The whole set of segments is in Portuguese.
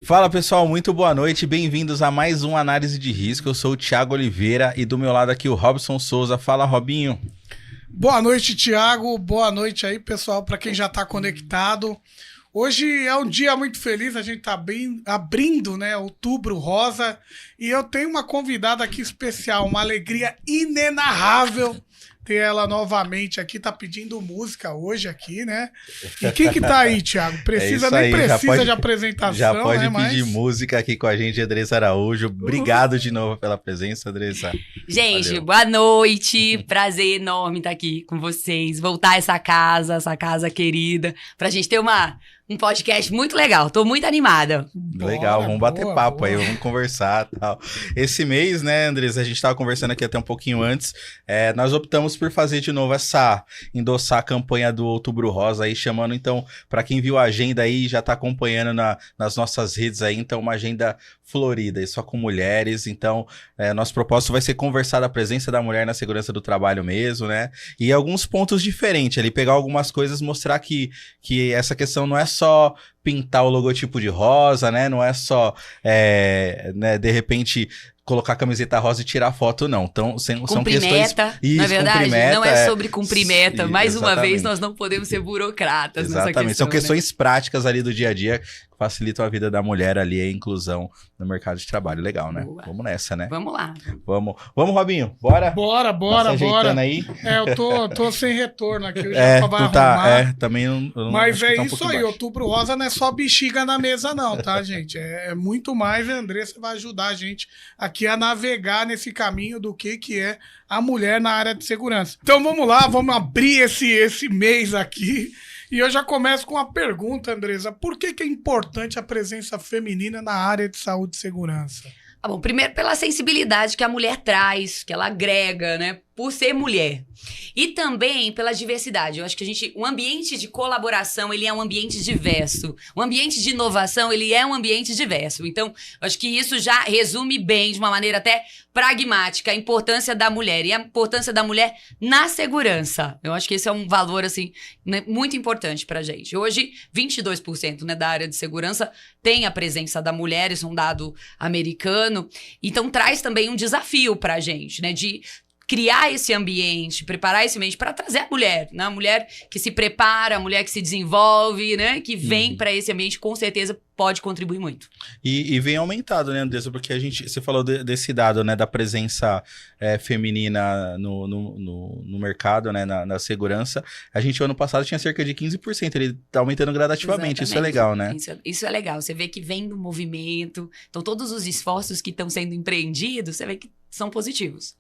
Fala pessoal, muito boa noite, bem-vindos a mais uma Análise de Risco. Eu sou o Thiago Oliveira e do meu lado aqui o Robson Souza. Fala, Robinho. Boa noite, Thiago. Boa noite aí, pessoal, para quem já está conectado. Hoje é um dia muito feliz, a gente está abrindo, né, Outubro Rosa, e eu tenho uma convidada aqui especial, uma alegria inenarrável ter ela novamente aqui, tá pedindo música hoje aqui, né? E quem que tá aí, Thiago? Precisa de apresentação, já pode né? pedir música aqui com a gente, Andressa Araújo. Obrigado de novo pela presença, Andressa. Gente, Valeu. Boa noite, prazer enorme estar aqui com vocês, voltar a essa casa querida, pra gente ter um podcast muito legal, tô muito animada. Legal, vamos bater papo aí, vamos conversar e tal. Esse mês, né, Andressa, a gente tava conversando aqui até um pouquinho antes, nós optamos por fazer de novo endossar a campanha do Outubro Rosa aí, chamando então, pra quem viu a agenda aí, já tá acompanhando nas nossas redes aí, então uma agenda florida e só com mulheres, então nosso propósito vai ser conversar da presença da mulher na segurança do trabalho mesmo, né, e alguns pontos diferentes ali, pegar algumas coisas, mostrar que essa questão não é só pintar o logotipo de rosa, né? Não é só, né, de repente, colocar a camiseta rosa e tirar foto, não. Então, são questões... Isso, na verdade, não é sobre cumprir meta. Sim, mais exatamente. uma vez, nós não podemos ser burocratas nessa questão. São questões práticas ali do dia a dia que facilitam a vida da mulher ali, a inclusão no mercado de trabalho. Legal, né? Boa. Vamos nessa, né? Vamos lá. Vamos, Robinho? Bora? Bora. Tá se ajeitando aí? Eu tô sem retorno aqui, eu já tava arrumar. Também não... Mas acho que é tá um isso pouco aí, baixo. Outubro Rosa não é só bexiga na mesa não, tá, gente? É muito mais, a Andressa vai ajudar a gente aqui a navegar nesse caminho do que é a mulher na área de segurança. Então vamos lá, vamos abrir esse mês aqui. E eu já começo com uma pergunta, Andressa. Por que é importante a presença feminina na área de saúde e segurança? Ah, bom, primeiro pela sensibilidade que a mulher traz, que ela agrega, né? Por ser mulher. E também pela diversidade. Eu acho que o ambiente de colaboração, ele é um ambiente diverso. O ambiente de inovação, ele é um ambiente diverso. Então, eu acho que isso já resume bem, de uma maneira até pragmática, a importância da mulher. E a importância da mulher na segurança. Eu acho que esse é um valor, assim, né, muito importante pra gente. Hoje, 22%, né, da área de segurança tem a presença da mulher, isso é um dado americano. Então, traz também um desafio pra gente, né, de criar esse ambiente, preparar esse ambiente para trazer a mulher, né? A mulher que se prepara, a mulher que se desenvolve, né? Que vem para esse ambiente, com certeza pode contribuir muito. E vem aumentado, né, Andressa? Porque você falou desse dado, né, da presença feminina no mercado, né, na segurança. A gente, ano passado, tinha cerca de 15%. Ele tá aumentando gradativamente. Exatamente. Isso é legal, né? Isso é legal. Você vê que vem do movimento. Então, todos os esforços que estão sendo empreendidos, você vê que são positivos.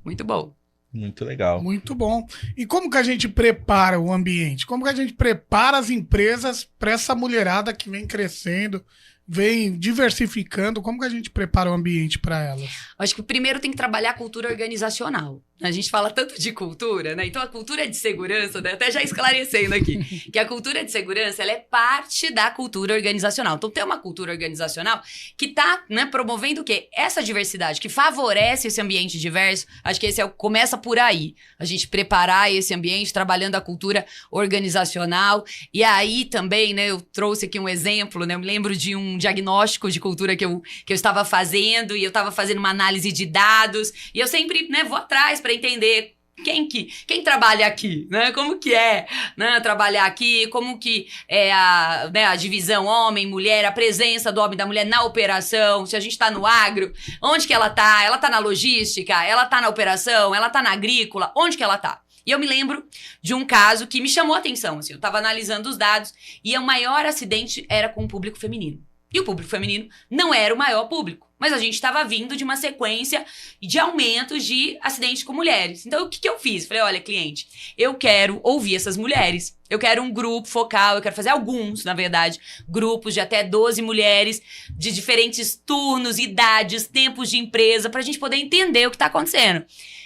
Muito bom. Muito legal. Muito bom. E como que a gente prepara o ambiente? Como que a gente prepara as empresas para essa mulherada que vem crescendo, vem diversificando? Como que a gente prepara o ambiente para elas? Acho que primeiro tem que trabalhar a cultura organizacional. A gente fala tanto de cultura, né? Então a cultura de segurança, né? Até já esclarecendo aqui, que a cultura de segurança, ela é parte da cultura organizacional. Então tem uma cultura organizacional que tá, né, promovendo o quê? Essa diversidade, que favorece esse ambiente diverso. Acho que começa por aí. A gente preparar esse ambiente, trabalhando a cultura organizacional. E aí também, né, eu trouxe aqui um exemplo, né? Eu me lembro de um diagnóstico de cultura que eu estava fazendo, e eu estava fazendo uma análise de dados, e eu sempre, né, vou atrás para entender quem trabalha aqui, né? Como que é, né, trabalhar aqui, como que é a divisão homem, mulher, a presença do homem e da mulher na operação, se a gente tá no agro, onde que ela tá na logística, ela tá na operação, ela tá na agrícola, onde que ela tá? E eu me lembro de um caso que me chamou a atenção, assim, eu tava analisando os dados e o maior acidente era com o público feminino. E o público feminino não era o maior público. Mas a gente estava vindo de uma sequência de aumentos de acidentes com mulheres. Então, o que eu fiz? Falei, olha, cliente, eu quero ouvir essas mulheres. Eu quero um grupo focal, eu quero fazer alguns, na verdade, grupos de até 12 mulheres, de diferentes turnos, idades, tempos de empresa, para a gente poder entender o que está acontecendo.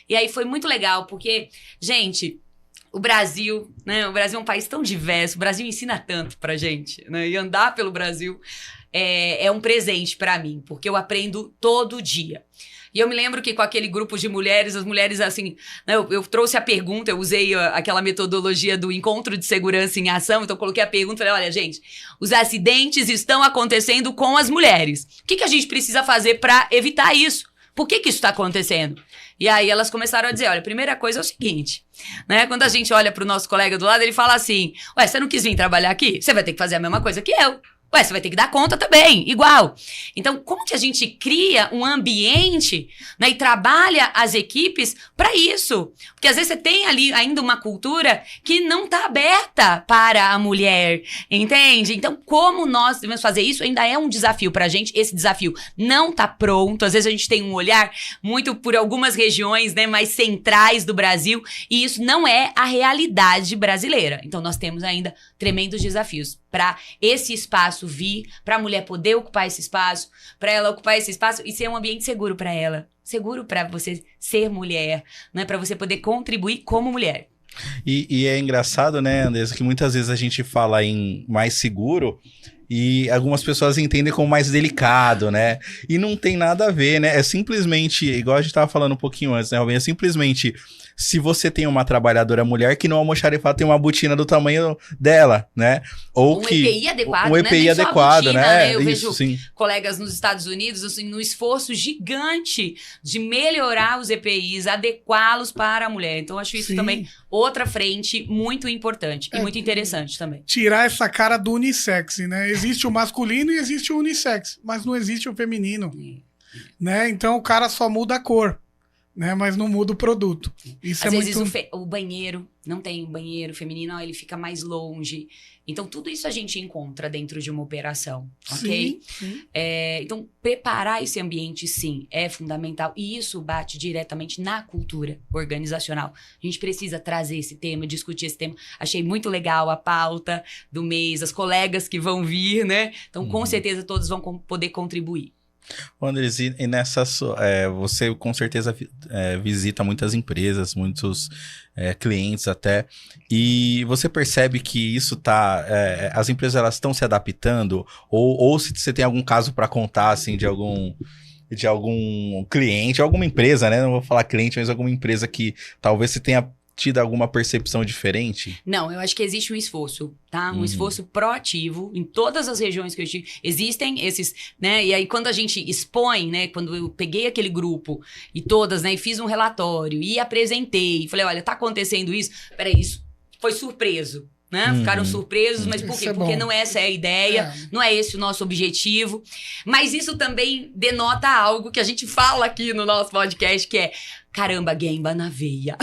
E aí foi muito legal, porque, gente... O Brasil, né? O Brasil é um país tão diverso, o Brasil ensina tanto pra gente, né? E andar pelo Brasil é um presente para mim, porque eu aprendo todo dia. E eu me lembro que com aquele grupo de mulheres, as mulheres assim, né, eu trouxe a pergunta, eu usei aquela metodologia do encontro de segurança em ação, então eu coloquei a pergunta e falei, olha gente, os acidentes estão acontecendo com as mulheres. O que a gente precisa fazer para evitar isso? Por que isso está acontecendo? E aí elas começaram a dizer, olha, a primeira coisa é o seguinte, né? Quando a gente olha pro nosso colega do lado, ele fala assim, ué, você não quis vir trabalhar aqui? Você vai ter que fazer a mesma coisa que eu. Ué, você vai ter que dar conta também, igual. Então, como que a gente cria um ambiente, né, e trabalha as equipes para isso? Porque às vezes você tem ali ainda uma cultura que não está aberta para a mulher, entende? Então, como nós devemos fazer isso ainda é um desafio para a gente. Esse desafio não está pronto. Às vezes a gente tem um olhar muito por algumas regiões, né, mais centrais do Brasil, e isso não é a realidade brasileira. Então, nós temos ainda tremendos desafios para esse espaço vir, para a mulher poder ocupar esse espaço, para ela ocupar esse espaço e ser um ambiente seguro para ela, seguro para você ser mulher, né, para você poder contribuir como mulher. E é engraçado, né, Andressa, que muitas vezes a gente fala em mais seguro e algumas pessoas entendem como mais delicado, né? E não tem nada a ver, né? É simplesmente, igual a gente tava falando um pouquinho antes, né, Robin? É simplesmente se você tem uma trabalhadora mulher que no almoxarifado tem uma botina do tamanho dela, né? Ou que EPI adequado, um EPI né? adequado, botina, né? Eu Isso, vejo sim. colegas nos Estados Unidos assim, no esforço gigante de melhorar os EPIs, adequá-los para a mulher. Então, acho isso também outra frente muito importante e muito interessante também. Tirar essa cara do unissex, né? Existe o masculino e existe o unissex, mas não existe o feminino, né? Então, o cara só muda a cor, né? Mas não muda o produto. Isso Às é vezes muito... o banheiro, não tem um banheiro feminino, ele fica mais longe. Então, tudo isso a gente encontra dentro de uma operação, ok? Sim. Então, preparar esse ambiente, sim, é fundamental. E isso bate diretamente na cultura organizacional. A gente precisa trazer esse tema, discutir esse tema. Achei muito legal a pauta do mês, as colegas que vão vir, né? Então, com certeza, todos vão poder contribuir. Andres, e nessa você com certeza visita muitas empresas, muitos clientes até, e você percebe que isso as empresas elas estão se adaptando, ou se você tem algum caso para contar assim de algum cliente, alguma empresa, né? Não vou falar cliente, mas alguma empresa que talvez você tenha tido alguma percepção diferente? Não, eu acho que existe um esforço, tá? Um esforço proativo em todas as regiões que eu estive. Existem esses, né? E aí quando a gente expõe, né? Quando eu peguei aquele grupo e todas, né? E fiz um relatório e apresentei. E falei, olha, tá acontecendo isso. Peraí, isso foi surpreso. Né? Ficaram surpresos, mas por quê? Porque não essa é a ideia, não é esse o nosso objetivo. Mas isso também denota algo que a gente fala aqui no nosso podcast, que é caramba, Gemba na veia.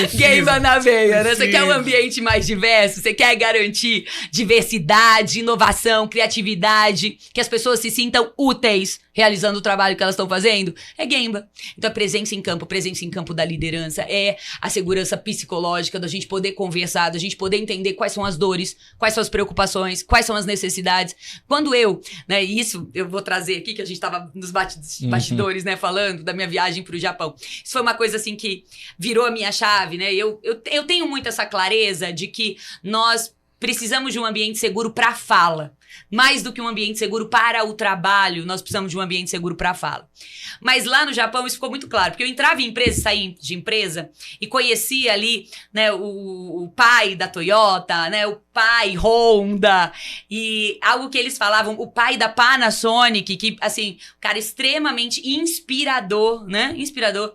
Gemba na veia, né? Você quer um ambiente mais diverso, você quer garantir diversidade, inovação, criatividade, que as pessoas se sintam úteis realizando o trabalho que elas estão fazendo, é Gemba. Então, a presença em campo da liderança, é a segurança psicológica, da gente poder conversar, da gente poder entender quais são as dores, quais são as preocupações, quais são as necessidades. Quando né, isso eu vou trazer aqui, que a gente estava nos bastidores, né, falando da minha viagem para o Japão. Isso foi uma coisa, assim, que virou a minha chave, né? Eu tenho muito essa clareza de que nós precisamos de um ambiente seguro para a fala. Mais do que um ambiente seguro para o trabalho, nós precisamos de um ambiente seguro para a fala. Mas lá no Japão isso ficou muito claro, porque eu entrava em empresa e saía de empresa e conhecia ali, né, o pai da Toyota, né, o pai Honda, e algo que eles falavam, o pai da Panasonic, que, assim, cara extremamente inspirador, né, inspirador.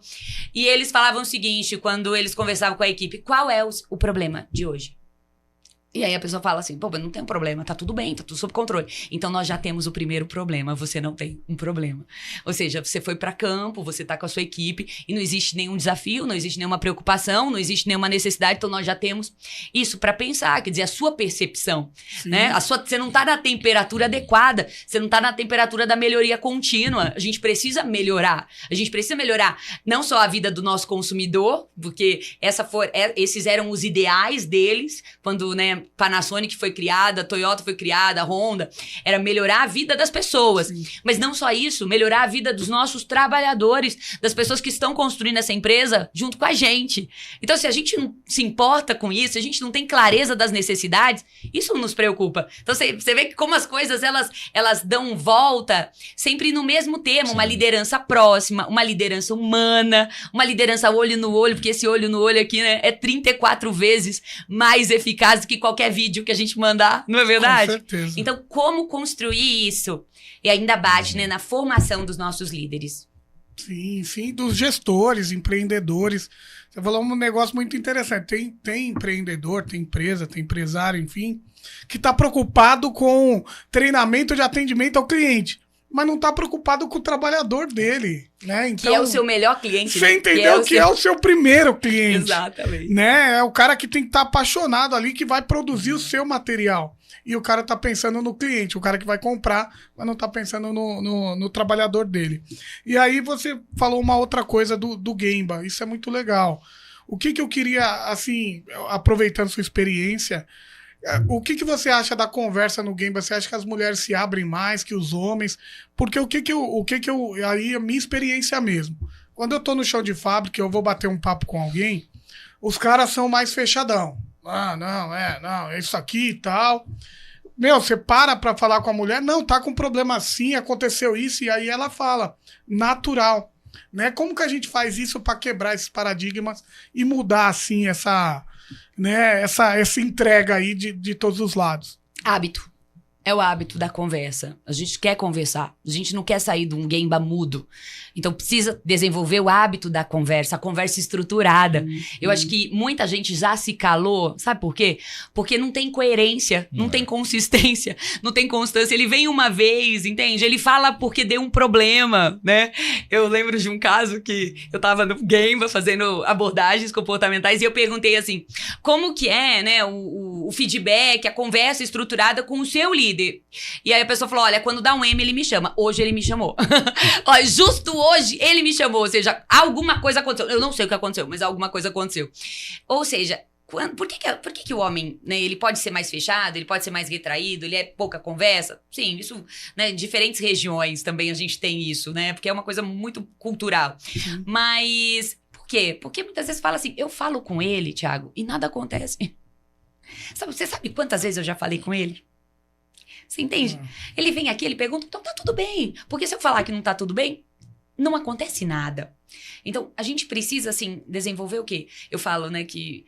E eles falavam o seguinte, quando eles conversavam com a equipe, qual é o problema de hoje? E aí a pessoa fala assim, pô, mas não tem um problema, tá tudo bem, tá tudo sob controle. Então nós já temos o primeiro problema, você não tem um problema. Ou seja, você foi pra campo, você tá com a sua equipe e não existe nenhum desafio, não existe nenhuma preocupação, não existe nenhuma necessidade, então nós já temos isso pra pensar, quer dizer, a sua percepção, né? Você não tá na temperatura adequada, você não tá na temperatura da melhoria contínua, a gente precisa melhorar não só a vida do nosso consumidor, porque esses eram os ideais deles, quando, né, né? Panasonic foi criada, Toyota foi criada, a Honda, era melhorar a vida das pessoas. Sim. Mas não só isso, melhorar a vida dos nossos trabalhadores, das pessoas que estão construindo essa empresa junto com a gente. Então, se a gente não se importa com isso, se a gente não tem clareza das necessidades, isso nos preocupa. Então, você vê que como as coisas, elas dão volta sempre no mesmo tema, uma liderança próxima, uma liderança humana, uma liderança olho no olho, porque esse olho no olho aqui, né, é 34 vezes mais eficaz do que qualquer vídeo que a gente mandar, não é verdade? Com certeza. Então, como construir isso? E ainda bate, né, na formação dos nossos líderes. Sim, dos gestores, empreendedores. Você falou um negócio muito interessante. Tem empreendedor, tem empresa, tem empresário, enfim, que está preocupado com treinamento de atendimento ao cliente, mas não está preocupado com o trabalhador dele, né? Então, Que é o seu melhor cliente. você né? entendeu que é o seu primeiro cliente. Exatamente. Né? É o cara que tem que estar apaixonado ali, que vai produzir o seu material. E o cara tá pensando no cliente, o cara que vai comprar, mas não tá pensando no trabalhador dele. E aí você falou uma outra coisa do Gemba, isso é muito legal. O que eu queria, assim, aproveitando sua experiência, o que você acha da conversa no Gemba? Você acha que as mulheres se abrem mais que os homens? Porque aí a minha experiência mesmo. Quando eu tô no chão de fábrica e eu vou bater um papo com alguém, os caras são mais fechadão. Não, é isso aqui e tal. Meu, você pra falar com a mulher, não, tá com problema assim, aconteceu isso, e aí ela fala, natural, né? Como que a gente faz isso pra quebrar esses paradigmas e mudar, assim, essa entrega aí de todos os lados? Hábito. É o hábito da conversa. A gente quer conversar. A gente não quer sair de um Gemba mudo. Então, precisa desenvolver o hábito da conversa, a conversa estruturada. Eu acho que muita gente já se calou. Sabe por quê? Porque não tem coerência, não tem consistência, não tem constância. Ele vem uma vez, entende? Ele fala porque deu um problema, né? Eu lembro de um caso que eu tava no Gemba fazendo abordagens comportamentais e eu perguntei assim, como que é, né, o feedback, a conversa estruturada com o seu líder? E aí a pessoa falou, olha, quando dá um M ele me chama. Hoje ele me chamou. Olha, justo hoje ele me chamou. Ou seja, alguma coisa aconteceu. Eu não sei o que aconteceu, mas alguma coisa aconteceu. Ou seja, por que o homem, né, ele pode ser mais fechado, ele pode ser mais retraído, ele é pouca conversa? Sim, isso, né, em diferentes regiões também a gente tem isso, né? Porque é uma coisa muito cultural. Mas por quê? Porque muitas vezes fala assim, eu falo com ele, Thiago, e nada acontece. Você sabe quantas vezes eu já falei com ele? Você entende? Ele vem aqui, ele pergunta, então tá tudo bem. Porque se eu falar que não tá tudo bem, não acontece nada. Então, a gente precisa, assim, desenvolver o quê? Eu falo, né, que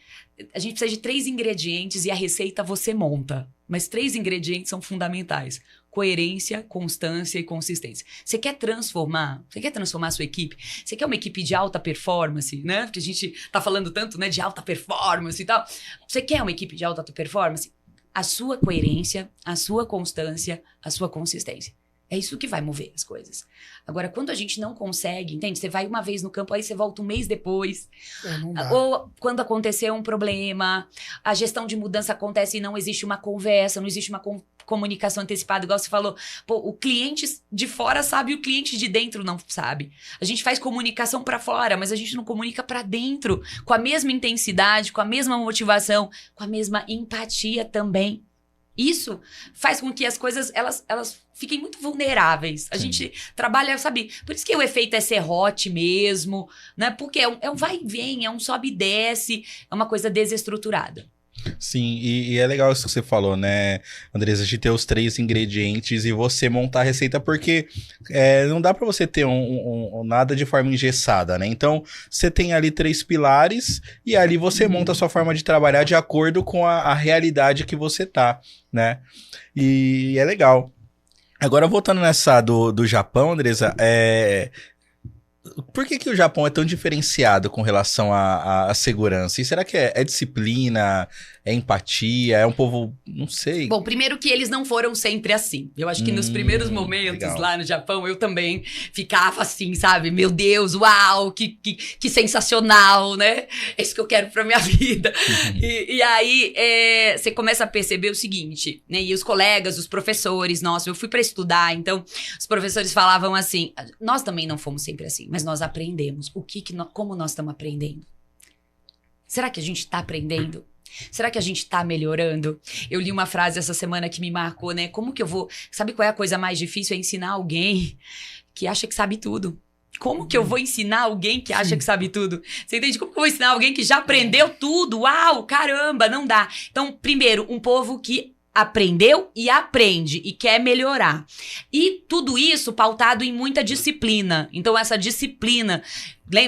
a gente precisa de 3 ingredientes e a receita você monta. Mas 3 ingredientes são fundamentais. Coerência, constância e consistência. Você quer transformar a sua equipe? Você quer uma equipe de alta performance, né? Porque a gente tá falando tanto, né, de alta performance e tal. Você quer uma equipe de alta performance? A sua coerência, a sua constância, a sua consistência. É isso que vai mover as coisas. Agora, quando a gente não consegue, entende? Você vai uma vez no campo, aí você volta um mês depois. Não dá. Ou quando aconteceu um problema, a gestão de mudança acontece e não existe uma conversa, não existe uma comunicação antecipada, igual você falou. Pô, o cliente de fora sabe, o cliente de dentro não sabe. A gente faz comunicação para fora, mas a gente não comunica para dentro, com a mesma intensidade, com a mesma motivação, com a mesma empatia também. Isso faz com que as coisas, elas fiquem muito vulneráveis. A gente trabalha, sabe? Por isso que o efeito é serrote mesmo, né? Porque é um vai e vem, é um sobe e desce, é uma coisa desestruturada. Sim, e é legal isso que você falou, né, Andressa, de ter os 3 ingredientes e você montar a receita, porque não dá pra você ter nada de forma engessada, né? Então, você tem ali 3 pilares e ali você monta a sua forma de trabalhar de acordo com a realidade que você tá, né? E é legal. Agora, voltando nessa do Japão, Andressa, por que o Japão é tão diferenciado com relação à segurança? E será que é disciplina, é empatia, é um povo, não sei. Bom, primeiro que eles não foram sempre assim. Eu acho que nos primeiros momentos legal. Lá no Japão, eu também ficava assim, sabe? Meu Deus, uau, que sensacional, né? É isso que eu quero pra minha vida. E aí, você começa a perceber o seguinte, né? E os colegas, os professores, nossa, eu fui pra estudar, então os professores falavam assim, nós também não fomos sempre assim, mas nós aprendemos. Como nós estamos aprendendo? Será que a gente está aprendendo? Será que a gente tá melhorando? Eu li uma frase essa semana que me marcou, né? Como que eu vou... Sabe qual é a coisa mais difícil? É ensinar alguém que acha que sabe tudo. Como que eu vou ensinar alguém que acha que sabe tudo? Você entende? Como que eu vou ensinar alguém que já aprendeu tudo? Uau, caramba, não dá. Então, primeiro, um povo que aprendeu e aprende e quer melhorar. E tudo isso pautado em muita disciplina. Então, essa disciplina...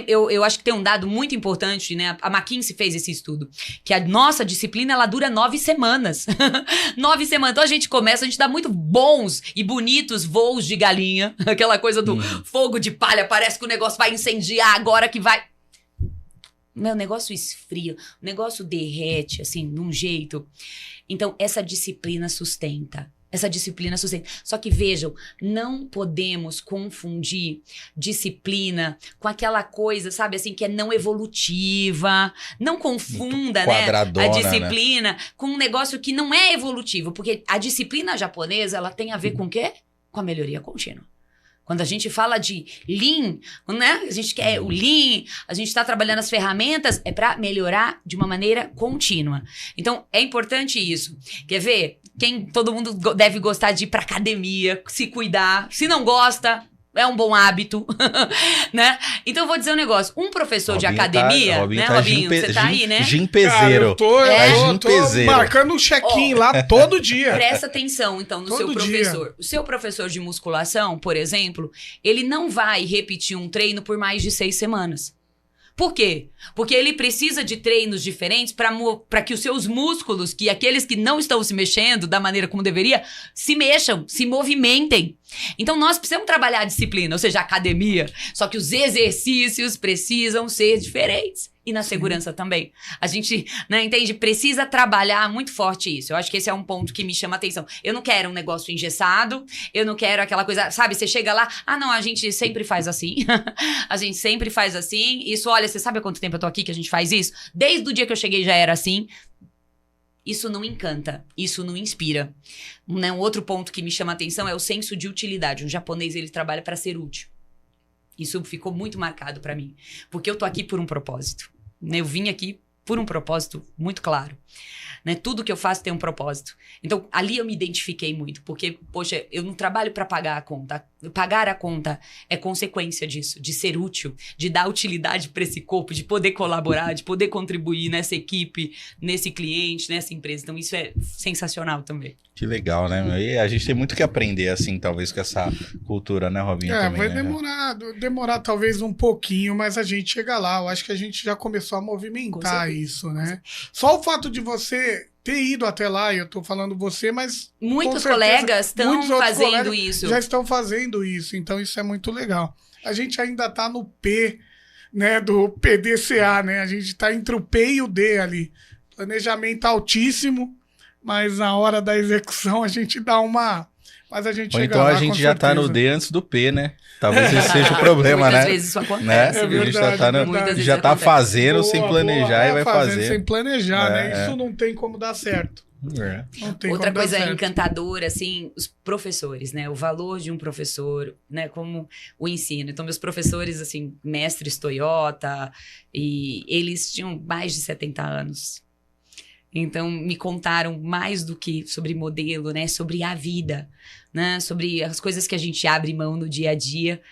Eu acho que tem um dado muito importante, né? A McKinsey fez esse estudo, que a nossa disciplina, ela dura 9 semanas. 9 semanas. Então, a gente dá muito bons e bonitos voos de galinha. Aquela coisa do fogo de palha, parece que o negócio vai incendiar agora que vai... Meu, o negócio esfria, o negócio derrete, assim, de um jeito. Então, essa disciplina sustenta. Só que vejam, não podemos confundir disciplina com aquela coisa, sabe, assim, que é não evolutiva. Não confunda, né, a disciplina, né, com um negócio que não é evolutivo. Porque a disciplina japonesa, ela tem a ver com o quê? Com a melhoria contínua. Quando a gente fala de Lean, né? A gente quer o Lean, a gente está trabalhando as ferramentas, é para melhorar de uma maneira contínua. Então, é importante isso. Quer ver? Todo mundo deve gostar de ir pra academia, se cuidar. Se não gosta, é um bom hábito, né? Então, eu vou dizer um negócio. Um professor de academia, né, Robinho? Você tá aí, né? Gimpezeiro. Eu tô marcando um check-in lá todo dia. Presta atenção, então, no seu professor. Dia. O seu professor de musculação, por exemplo, ele não vai repetir um treino por mais de 6 semanas. Por quê? Porque ele precisa de treinos diferentes para que os seus músculos, que aqueles que não estão se mexendo da maneira como deveria, se mexam, se movimentem. Então, nós precisamos trabalhar a disciplina, ou seja, a academia. Só que os exercícios precisam ser diferentes. E na segurança também. A gente, né, entende? Precisa trabalhar muito forte isso. Eu acho que esse é um ponto que me chama a atenção. Eu não quero um negócio engessado. Eu não quero aquela coisa, sabe? Você chega lá, não, a gente sempre faz assim. A gente sempre faz assim. Isso, olha, você sabe há quanto tempo eu tô aqui que a gente faz isso? Desde o dia que eu cheguei já era assim. Isso não encanta, isso não inspira. Um outro ponto que me chama a atenção é o senso de utilidade. Um japonês, ele trabalha para ser útil. Isso ficou muito marcado para mim. Porque eu tô aqui por um propósito. Eu vim aqui por um propósito muito claro. Né? Tudo que eu faço tem um propósito. Então, ali eu me identifiquei muito. Porque, poxa, eu não trabalho para pagar a conta. Pagar a conta é consequência disso. De ser útil. De dar utilidade para esse corpo. De poder colaborar. De poder contribuir nessa equipe. Nesse cliente, nessa empresa. Então, isso é sensacional também. Que legal, né? E a gente tem muito que aprender, assim, talvez, com essa cultura, né, Robinho? Também, vai né? demorar talvez um pouquinho, mas a gente chega lá. Eu acho que a gente já começou a movimentar isso, né? Só o fato de você ter ido até lá, e eu tô falando você, mas... Muitos colegas estão fazendo isso. Já estão fazendo isso, então isso é muito legal. A gente ainda tá no P, né, do PDCA, né? A gente tá entre o P e o D ali. Planejamento altíssimo, mas na hora da execução a gente dá uma... Mas a gente Ou chega então lá, a gente já tá no D antes do P, né? Talvez esse seja o problema, Muitas né? vezes isso acontece. Né? É verdade, A gente já tá fazendo sem planejar e vai fazer. Sem planejar, né? Isso não tem como dar certo. Não tem Outra como coisa dar certo. encantadora, assim, os professores, né? O valor de um professor, né? Como o ensino. Então, meus professores, assim, mestres Toyota, e eles tinham mais de 70 anos. Então, me contaram mais do que sobre modelo, né? Sobre a vida, né? Sobre as coisas que a gente abre mão no dia a dia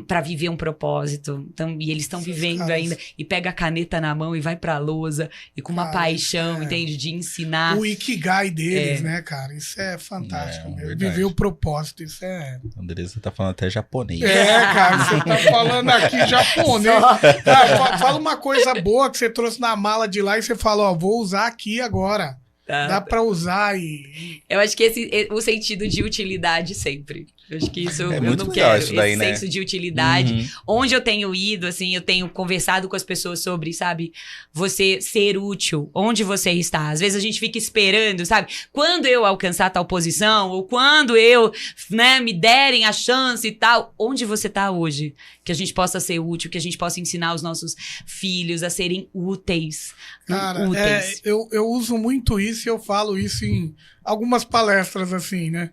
para viver um propósito. Então, e eles estão vivendo ainda. E pega a caneta na mão e vai pra lousa. E com uma paixão, entende? De ensinar. O ikigai deles, né, cara? Isso é fantástico. Viver o propósito, isso é... A Andressa tá falando até japonês. Cara, você tá falando aqui japonês. Cara, fala uma coisa boa que você trouxe na mala de lá e você falou, vou usar aqui agora. Dá pra usar e... Eu acho que esse o sentido de utilidade sempre. Eu acho que isso eu muito não legal quero. Isso daí, esse né? senso de utilidade. Onde eu tenho ido, assim, eu tenho conversado com as pessoas sobre, sabe? Você ser útil. Onde você está. Às vezes a gente fica esperando, sabe? Quando eu alcançar tal posição, ou quando eu, né, me derem a chance e tal. Onde você tá hoje? Que a gente possa ser útil, que a gente possa ensinar os nossos filhos a serem úteis. Cara, úteis. Eu uso muito isso e eu falo isso em algumas palestras, assim, né?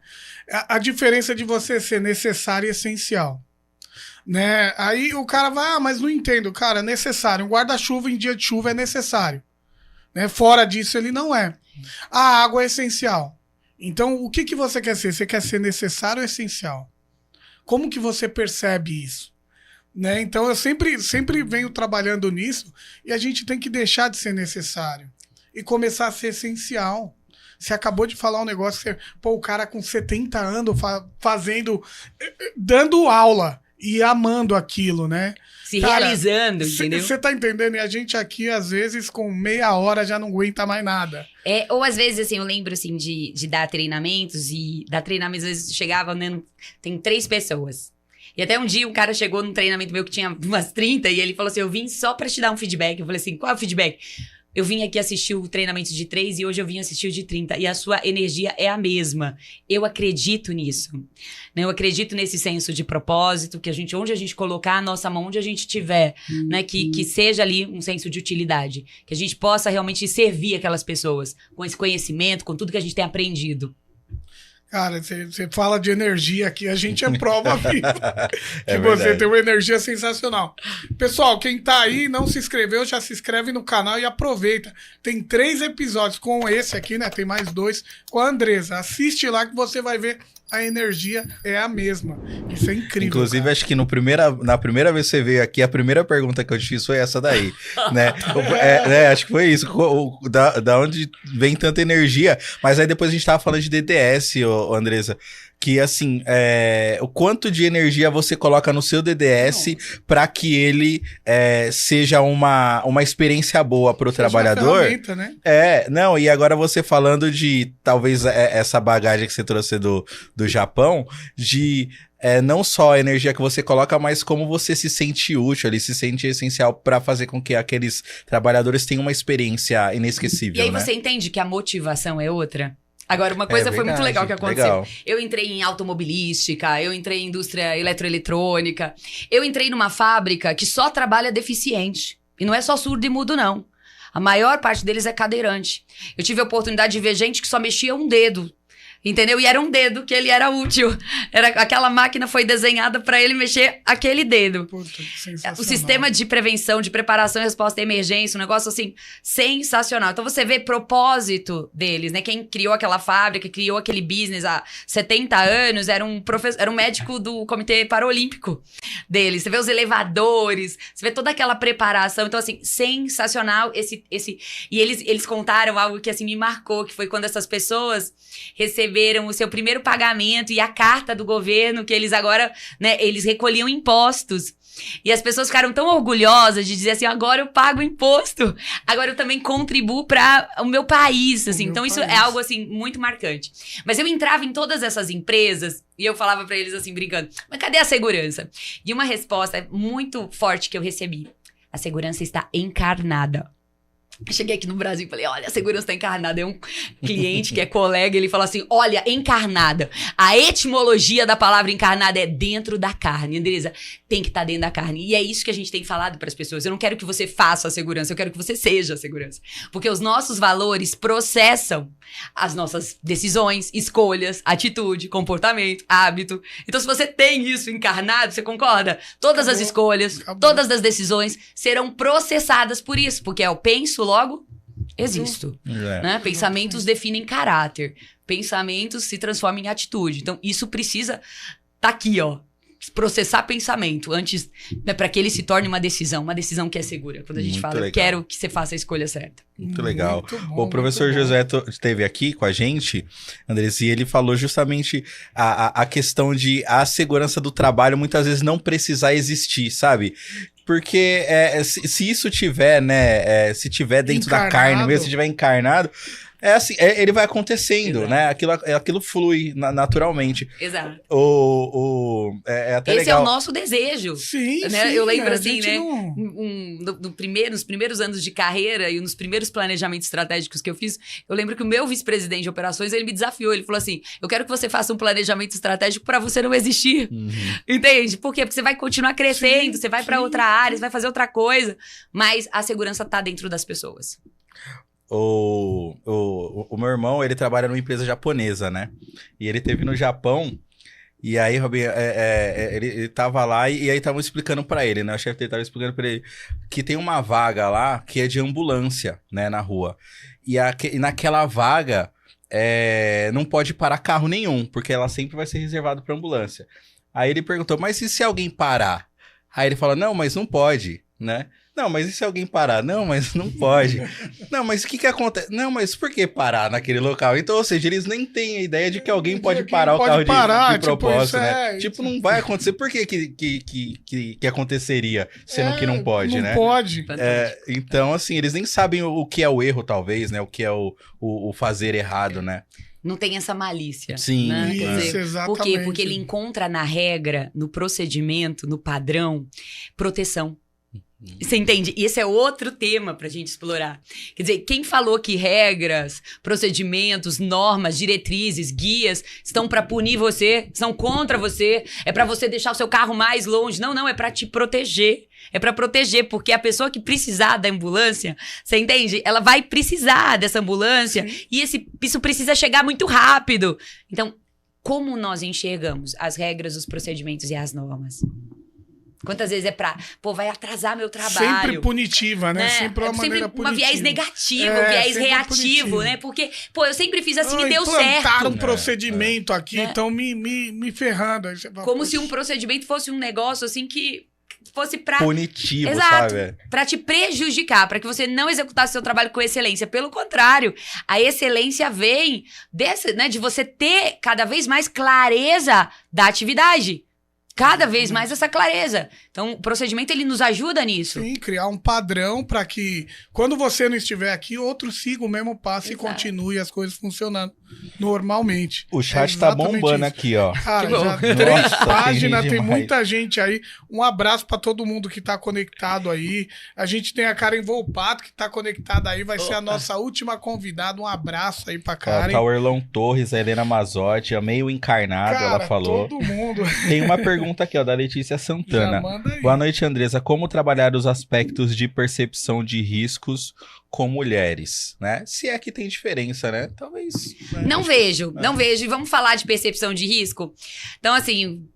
A diferença de você ser necessário e essencial, né? Aí o cara vai, mas não entendo. Cara, é necessário. Um guarda-chuva em dia de chuva é necessário. né? Fora disso, ele não é. A água é essencial. Então, o que você quer ser? Você quer ser necessário ou essencial? Como que você percebe isso? Né? Então, eu sempre venho trabalhando nisso e a gente tem que deixar de ser necessário e começar a ser essencial. Você acabou de falar um negócio, o cara com 70 anos dando aula e amando aquilo, né? Se realizando, entendeu? Você tá entendendo? E a gente aqui, às vezes, com meia hora já não aguenta mais nada. Ou às vezes, assim, eu lembro, assim, de dar treinamentos e dar treinamentos, às vezes chegava, né, tem 3 pessoas. E até um dia um cara chegou num treinamento meu que tinha umas 30 e ele falou assim, eu vim só pra te dar um feedback. Eu falei assim, qual é o feedback? Eu vim aqui assistir o treinamento de 3 e hoje eu vim assistir o de 30. E a sua energia é a mesma. Eu acredito nisso. Né? Eu acredito nesse senso de propósito, que onde a gente colocar a nossa mão, onde a gente estiver, né? Que seja ali um senso de utilidade. Que a gente possa realmente servir aquelas pessoas com esse conhecimento, com tudo que a gente tem aprendido. Cara, você fala de energia aqui, a gente é prova viva que É você verdade. tem uma energia sensacional. Pessoal, quem tá aí não se inscreveu, já se inscreve no canal e aproveita. Tem 3 episódios com esse aqui, né? Tem mais 2 com a Andressa. Assiste lá que você vai ver a energia é a mesma. Isso é incrível. Inclusive, cara. acho que na primeira vez que você veio aqui, a primeira pergunta que eu te fiz foi essa daí, né? Acho que foi isso. Da onde vem tanta energia? Mas aí depois a gente tava falando de DDS, Andressa. Que, assim, o quanto de energia você coloca no seu DDS para que ele seja uma experiência boa pro trabalhador. Ferramenta, né? Não, e agora você falando de, talvez, essa bagagem que você trouxe do Japão, de não só a energia que você coloca, mas como você se sente útil, ele se sente essencial para fazer com que aqueles trabalhadores tenham uma experiência inesquecível, E aí né? você entende que a motivação é outra? Agora, uma coisa foi muito verdade, legal que aconteceu. legal. Eu entrei em automobilística, eu entrei em indústria eletroeletrônica, eu entrei numa fábrica que só trabalha deficiente. E não é só surdo e mudo, não. A maior parte deles é cadeirante. Eu tive a oportunidade de ver gente que só mexia um dedo. Entendeu? E era um dedo que ele era útil. Aquela máquina foi desenhada para ele mexer aquele dedo. Puta, que sensacional. O sistema de prevenção, de preparação e resposta à emergência, um negócio assim, sensacional. Então você vê propósito deles, né? Quem criou aquela fábrica, criou aquele business há 70 anos, era um médico do Comitê Paralímpico deles. Você vê os elevadores, você vê toda aquela preparação. Então, assim, sensacional E eles contaram algo que, assim, me marcou, que foi quando essas pessoas receberam o seu primeiro pagamento e a carta do governo, que eles agora, né, eles recolhiam impostos. E as pessoas ficaram tão orgulhosas de dizer assim, agora eu pago imposto, agora eu também contribuo para o meu país, assim. Então isso é algo, assim, muito marcante. Mas eu entrava em todas essas empresas e eu falava para eles, assim, brincando, mas cadê a segurança? E uma resposta muito forte que eu recebi, a segurança está encarnada. Eu cheguei aqui no Brasil e falei, olha, a segurança tá encarnada. É um cliente que é colega, ele falou assim, olha, encarnada. A etimologia da palavra encarnada é dentro da carne. Andressa, tem que estar dentro da carne. E é isso que a gente tem falado para as pessoas. Eu não quero que você faça a segurança, eu quero que você seja a segurança. Porque os nossos valores processam as nossas decisões, escolhas, atitude, comportamento, hábito. Então, se você tem isso encarnado, você concorda? Todas as escolhas, todas as decisões serão processadas por isso. Porque eu penso, logo, existo. Né? Pensamentos definem caráter. Pensamentos se transformam em atitude. Então, isso precisa tá aqui, ó. Processar pensamento antes, né, para que ele se torne uma decisão que é segura. Quando a gente Muito fala, legal. eu quero que você faça a escolha certa. Muito legal. Muito bom, O professor muito bom. José esteve aqui com a gente, Andressa, e ele falou justamente a questão de a segurança do trabalho muitas vezes não precisar existir, sabe? Porque se isso tiver, né? Se tiver dentro da carne mesmo, se tiver encarnado, assim, ele vai acontecendo, Exato. né? Aquilo flui naturalmente. Exato. É até Esse legal. é o nosso desejo. Sim, Né? sim. Eu lembro a assim, gente né? não- Nos primeiros anos de carreira e nos primeiros planejamentos estratégicos que eu fiz, eu lembro que o meu vice-presidente de operações, ele me desafiou, ele falou assim, eu quero que você faça um planejamento estratégico para você não existir. Uhum. Entende? Por quê? Porque você vai continuar crescendo, Sim, você vai para sim. outra área, você vai fazer outra coisa, mas a segurança tá dentro das pessoas. O meu irmão, ele trabalha numa empresa japonesa, né? E ele teve no Japão E aí, Robinho, ele tava lá e aí estavam explicando pra ele, né? O chefe dele tava explicando pra ele que tem uma vaga lá que é de ambulância, né, na rua. E naquela vaga não pode parar carro nenhum, porque ela sempre vai ser reservada pra ambulância. Aí ele perguntou, mas e se alguém parar? Aí ele fala, não, mas não pode, né? Não, mas e se alguém parar? Não, mas não pode. Não, mas o que acontece? Não, mas por que parar naquele local? Então, ou seja, eles nem têm a ideia de que alguém pode parar o carro de propósito, né? Tipo, não vai acontecer. Por que aconteceria, sendo que não pode, não né? Não pode. Então, assim, eles nem sabem o que é o erro, talvez, né? O que é o fazer errado, né? Não tem essa malícia. Sim, né? Isso, Quer dizer, exatamente. por quê? Porque ele encontra na regra, no procedimento, no padrão, proteção. Você entende? E esse é outro tema pra gente explorar. Quer dizer, quem falou que regras, procedimentos, normas, diretrizes, guias estão pra punir você, estão contra você, é pra você deixar o seu carro mais longe? Não, é pra te proteger. É pra proteger, porque a pessoa que precisar da ambulância, você entende? Ela vai precisar dessa ambulância. Sim. E isso precisa chegar muito rápido. Então, como nós enxergamos as regras, os procedimentos e as normas? Quantas vezes vai atrasar meu trabalho. Sempre punitiva, né? Sempre uma maneira punitiva. Uma viés negativo, viés reativo, né? Porque, eu sempre fiz assim e deu certo. Implantaram um procedimento aqui, então me ferrando. Aí você fala, como se um procedimento fosse um negócio assim que fosse pra... punitivo, exato, sabe? Pra te prejudicar, pra que você não executasse seu trabalho com excelência. Pelo contrário, a excelência vem de você ter cada vez mais clareza da atividade. Cada vez mais essa clareza. Então, o procedimento, ele nos ajuda nisso. Sim, criar um padrão para que, quando você não estiver aqui, outros sigam o mesmo passo. Exato. E continue as coisas funcionando normalmente. O chat tá bombando aqui, ó. Cara, já 3 páginas, tem muita gente aí. Um abraço para todo mundo que tá conectado aí. A gente tem a Karen Volpato que tá conectada aí. Vai ser a nossa última convidada. Um abraço aí pra Karen. Tá o Erlon Torres, a Helena Mazotti, a meio encarnado, cara, ela falou. Todo mundo. Tem uma pergunta aqui, ó, da Letícia Santana. Boa noite, Andressa. Como trabalhar os aspectos de percepção de riscos com mulheres, né? Se é que tem diferença, né? Talvez. Né? Não vejo. E vamos falar de percepção de risco? Então, assim,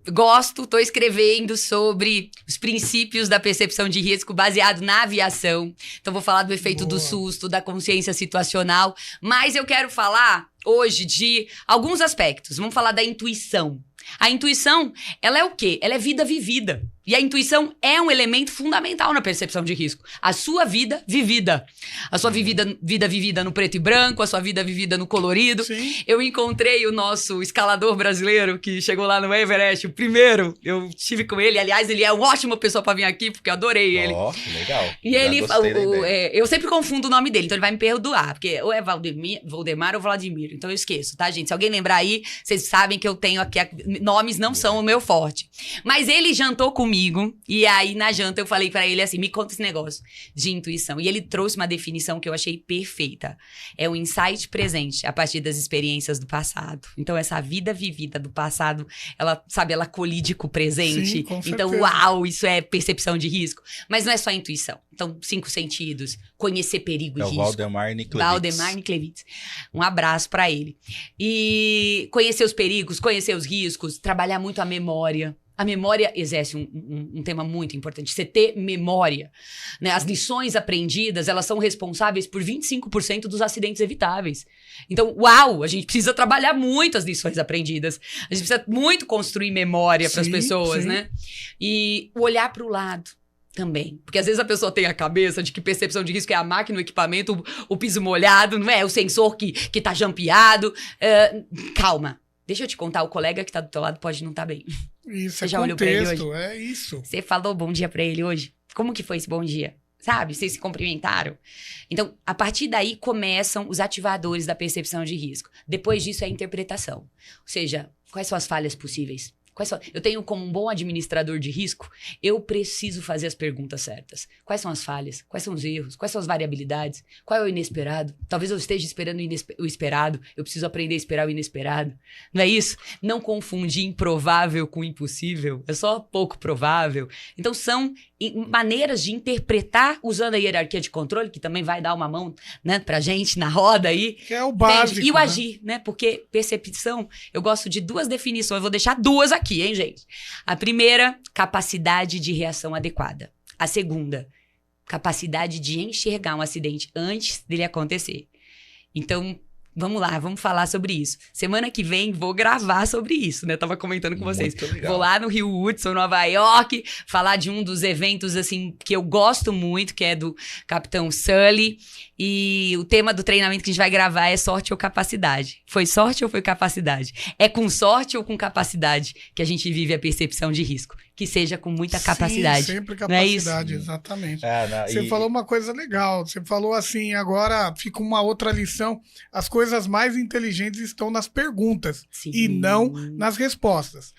tô escrevendo sobre os princípios da percepção de risco baseado na aviação. Então, vou falar do efeito do susto, da consciência situacional. Mas eu quero falar hoje de alguns aspectos. Vamos falar da intuição. A intuição, ela é o quê? Ela é vida vivida. E a intuição é um elemento fundamental na percepção de risco. A sua vida vivida. A sua vida vivida no preto e branco, a sua vida vivida no colorido. Sim. Eu encontrei o nosso escalador brasileiro que chegou lá no Everest, o primeiro. Eu estive com ele. Aliás, ele é uma ótima pessoa pra vir aqui, porque eu adorei ele. Ó, legal. E ele, eu sempre confundo o nome dele, então ele vai me perdoar. Porque ou é Valdemar ou Vladimir. Então eu esqueço, tá, gente? Se alguém lembrar aí, vocês sabem que eu tenho aqui... Nomes não são o meu forte. Mas ele jantou comigo. E aí, na janta, eu falei pra ele assim, me conta esse negócio de intuição. E ele trouxe uma definição que eu achei perfeita. É um insight presente a partir das experiências do passado. Então, essa vida vivida do passado, ela colide com o presente. Sim, com certeza. Então, uau, isso é percepção de risco. Mas não é só intuição. Então, 5 sentidos, conhecer perigo e risco. É o Valdemar Niklevitz. Um abraço pra ele. E conhecer os perigos, conhecer os riscos, trabalhar muito a memória. A memória exerce um tema muito importante. Você ter memória, né? As lições aprendidas, elas são responsáveis por 25% dos acidentes evitáveis. Então, a gente precisa trabalhar muito as lições aprendidas. A gente precisa muito construir memória para as pessoas, né? E o olhar para o lado também. Porque às vezes a pessoa tem a cabeça de que percepção de risco é a máquina, o equipamento, o piso molhado, não é? O sensor que tá jampeado. Calma. Deixa eu te contar, o colega que tá do teu lado pode não estar bem. Isso, você já olhou pra ele hoje? É isso. Você falou bom dia pra ele hoje? Como que foi esse bom dia? Sabe? Vocês se cumprimentaram? Então, a partir daí começam os ativadores da percepção de risco. Depois disso é a interpretação. Ou seja, quais são as falhas possíveis? Eu tenho como um bom administrador de risco, eu preciso fazer as perguntas certas. Quais são as falhas? Quais são os erros? Quais são as variabilidades? Qual é o inesperado? Talvez eu esteja esperando o esperado. Eu preciso aprender a esperar o inesperado. Não é isso? Não confundir improvável com impossível. É só pouco provável. Então são maneiras de interpretar usando a hierarquia de controle, que também vai dar uma mão, né, pra gente na roda aí. Que é o básico. E o agir, né? Porque percepção, eu gosto de 2 definições. Eu vou deixar 2 aqui, hein, gente? A primeira, capacidade de reação adequada. A segunda, capacidade de enxergar um acidente antes dele acontecer. Então, vamos lá, vamos falar sobre isso. Semana que vem vou gravar sobre isso, né? Eu tava comentando com vocês. Vou lá no Rio Hudson, Nova York, falar de um dos eventos, assim, que eu gosto muito, que é do Capitão Sully. E o tema do treinamento que a gente vai gravar é sorte ou capacidade. Foi sorte ou foi capacidade? É com sorte ou com capacidade que a gente vive a percepção de risco? Que seja com muita capacidade. Sim, sempre não é isso? capacidade, exatamente. Não, Você falou uma coisa legal. Você falou assim, agora fica uma outra lição. As coisas mais inteligentes estão nas perguntas e não nas respostas.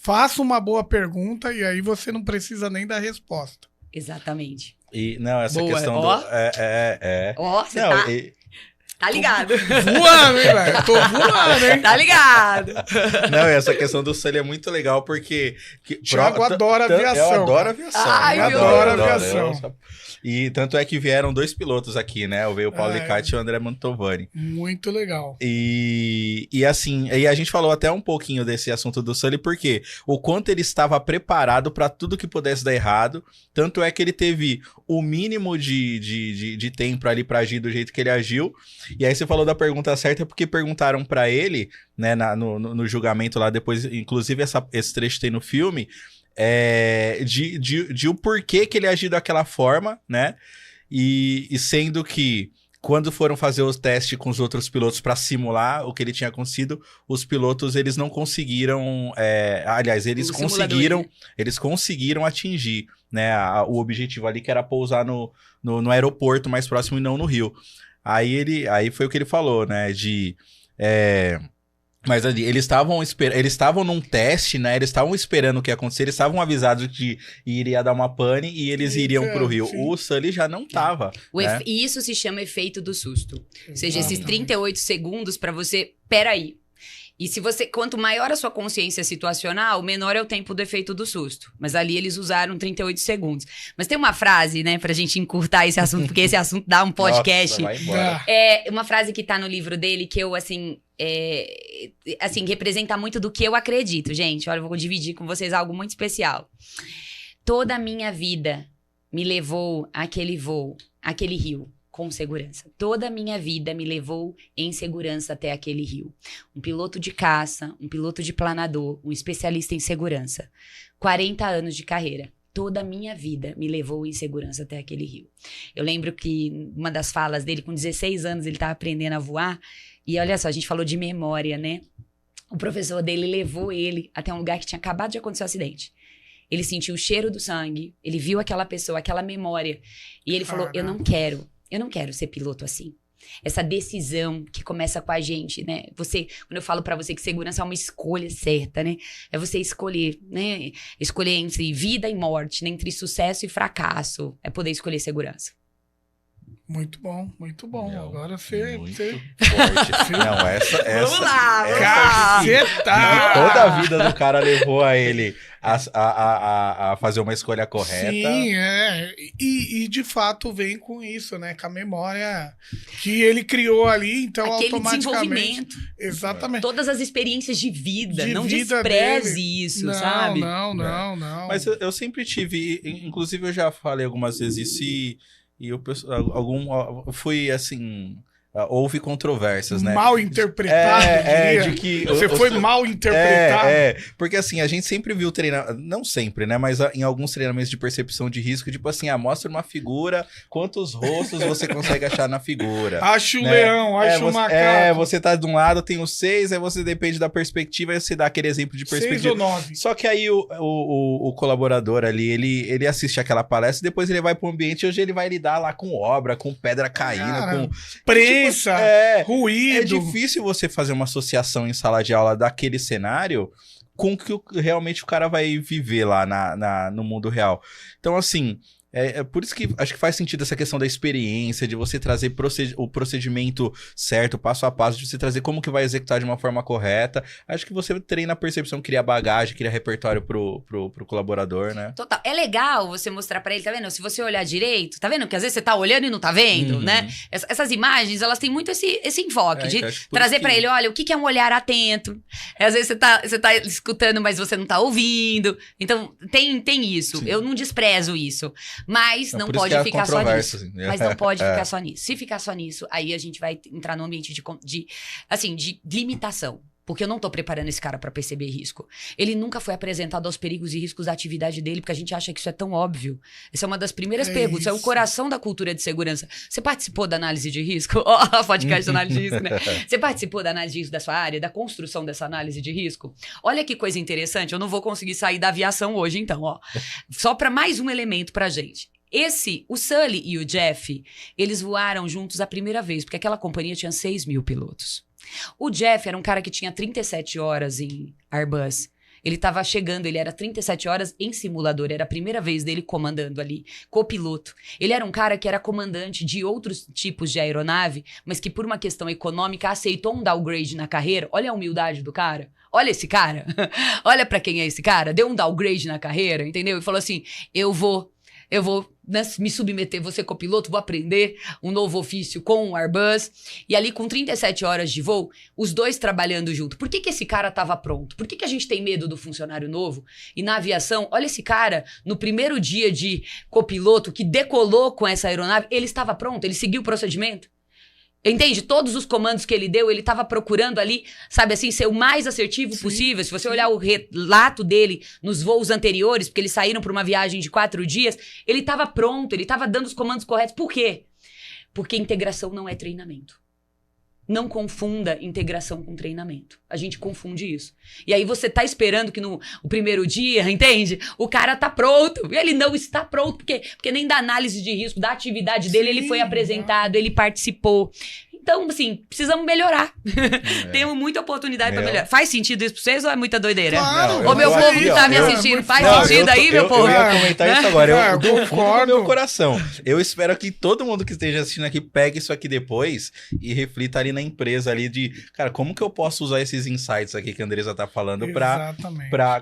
Faça uma boa pergunta e aí você não precisa nem da resposta. Exatamente. E, não, essa Boa, questão ó. do... Ó, você Não, tá... Tá ligado. Voando, hein, velho? Tô voando, hein? Tá ligado. Não, essa questão do Sully é muito legal, porque... Thiago adora aviação. Eu adoro aviação. Ai, eu meu adoro Deus. aviação. E tanto é que vieram 2 pilotos aqui, né? Veio o Paulo Licati e o André Mantovani. Muito legal. E assim, aí a gente falou até um pouquinho desse assunto do Sully, porque o quanto ele estava preparado para tudo que pudesse dar errado, tanto é que ele teve o mínimo de tempo ali para agir do jeito que ele agiu. E aí você falou da pergunta certa, porque perguntaram para ele, né, no julgamento lá depois, inclusive esse trecho tem no filme, de o porquê que ele agiu daquela forma, né? E sendo que quando foram fazer os testes com os outros pilotos para simular o que ele tinha acontecido, os pilotos eles não conseguiram, aliás, eles conseguiram atingir, né, o objetivo ali que era pousar no aeroporto mais próximo e não no Rio. Aí foi o que ele falou, né, mas ali, eles estavam num teste, né? Eles estavam esperando o que ia acontecer, eles estavam avisados que iria dar uma pane e eles iriam pro Rio. Sim. O Sully já não tava. Né? E isso se chama efeito do susto. Ou seja, esses Exatamente. 38 segundos pra você... Peraí. E quanto maior a sua consciência situacional, menor é o tempo do efeito do susto. Mas ali eles usaram 38 segundos. Mas tem uma frase, né, pra gente encurtar esse assunto, porque esse assunto dá um podcast. Nossa, vai embora. Uma frase que tá no livro dele que eu, assim, representa muito do que eu acredito, gente. Olha, eu vou dividir com vocês algo muito especial. Toda a minha vida me levou àquele voo, àquele rio, com segurança. Toda a minha vida me levou em segurança até aquele rio. Um piloto de caça, um piloto de planador, um especialista em segurança. 40 anos de carreira. Toda a minha vida me levou em segurança até aquele rio. Eu lembro que uma das falas dele, com 16 anos, ele estava aprendendo a voar. E olha só, a gente falou de memória, né? O professor dele levou ele até um lugar que tinha acabado de acontecer um acidente. Ele sentiu o cheiro do sangue, ele viu aquela pessoa, aquela memória. E ele falou, eu não quero ser piloto assim. Essa decisão que começa com a gente, né? Quando eu falo pra você que segurança é uma escolha certa, né? É você escolher, né? Escolher entre vida e morte, né? Entre sucesso e fracasso. É poder escolher segurança. Muito bom, muito bom. Meu, Agora você... muito forte. Não, essa... Vamos lá, vamos Caceta! Toda a vida do cara levou a ele a fazer uma escolha correta. Sim, E de fato vem com isso, né? Com a memória que ele criou ali, então aquele automaticamente... desenvolvimento. Exatamente. Todas as experiências de vida. De não vida despreze dele. isso, Não, sabe? Não. Mas eu sempre tive, inclusive eu já falei algumas vezes isso e eu fui assim, houve controvérsias, né? Mal interpretado, eu diria. de que Você foi mal interpretado. Porque assim, a gente sempre viu treinamento, não sempre, né, mas em alguns treinamentos de percepção de risco, tipo assim, mostra uma figura, quantos rostos você consegue achar na figura. Acha o né? leão, acha o macaco. Você tá de um lado, tem os 6, aí você depende da perspectiva, aí você dá aquele exemplo de 6 perspectiva. ou 9. Só que aí o colaborador ali, ele assiste aquela palestra, depois ele vai pro ambiente, hoje ele vai lidar lá com obra, com pedra caindo, Cara, com... prensa, É ruído. difícil você fazer uma associação em sala de aula daquele cenário com que realmente o cara vai viver lá no mundo real. Então, assim, é por isso que acho que faz sentido essa questão da experiência, de você trazer o procedimento certo, passo a passo, de você trazer como que vai executar de uma forma correta. Acho que você treina a percepção, cria bagagem, cria repertório pro colaborador, né? Total. É legal você mostrar pra ele, tá vendo? Se você olhar direito, tá vendo? Que às vezes você tá olhando e não tá vendo, né? Essas imagens, elas têm muito esse enfoque de trazer pra ele, olha, o que é um olhar atento. Às vezes você tá escutando, mas você não tá ouvindo. Então, tem isso. Sim. Eu não desprezo isso. Mas não pode ficar só nisso. Assim. Mas não pode ficar só nisso. Se ficar só nisso, aí a gente vai entrar num ambiente de limitação. Porque eu não tô preparando esse cara pra perceber risco. Ele nunca foi apresentado aos perigos e riscos da atividade dele, porque a gente acha que isso é tão óbvio. Essa é uma das primeiras perguntas. É o coração da cultura de segurança. Você participou da análise de risco? Podcast de análise de risco, né? Você participou da análise de risco da sua área, da construção dessa análise de risco? Olha que coisa interessante. Eu não vou conseguir sair da aviação hoje, então, ó. Só pra mais um elemento pra gente. O Sully e o Jeff, eles voaram juntos a primeira vez, porque aquela companhia tinha 6 mil pilotos. O Jeff era um cara que tinha 37 horas em Airbus. Ele estava chegando, ele era 37 horas em simulador, era a primeira vez dele comandando ali, copiloto. Ele era um cara que era comandante de outros tipos de aeronave, mas que por uma questão econômica aceitou um downgrade na carreira. Olha a humildade do cara. Olha esse cara. Olha pra quem é esse cara. Deu um downgrade na carreira, entendeu? E falou assim, eu vou me submeter, vou ser copiloto, vou aprender um novo ofício com o Airbus. E ali com 37 horas de voo, os dois trabalhando junto. Por que esse cara estava pronto? Por que a gente tem medo do funcionário novo? E na aviação, olha esse cara, no primeiro dia de copiloto, que decolou com essa aeronave, ele estava pronto, ele seguiu o procedimento. Entende? Todos os comandos que ele deu, ele estava procurando ali, sabe assim, ser o mais assertivo possível. Se você olhar o relato dele nos voos anteriores, porque eles saíram para uma viagem de 4 dias, ele estava pronto, ele estava dando os comandos corretos. Por quê? Porque integração não é treinamento. Não confunda integração com treinamento. A gente confunde isso. E aí você tá esperando que no primeiro dia, entende? O cara tá pronto. Ele não está pronto, porque nem da análise de risco, da atividade dele, ele foi apresentado, ele participou. Então, assim, precisamos melhorar. Temos muita oportunidade para melhorar. Faz sentido isso pra vocês ou é muita doideira? Claro. Ô, meu povo que tá me assistindo, faz sentido aí, meu povo? Eu ia comentar isso agora. Eu concordo no meu coração. Eu espero que todo mundo que esteja assistindo aqui pegue isso aqui depois e reflita ali na empresa ali de, cara, como que eu posso usar esses insights aqui que a Andresa tá falando pra...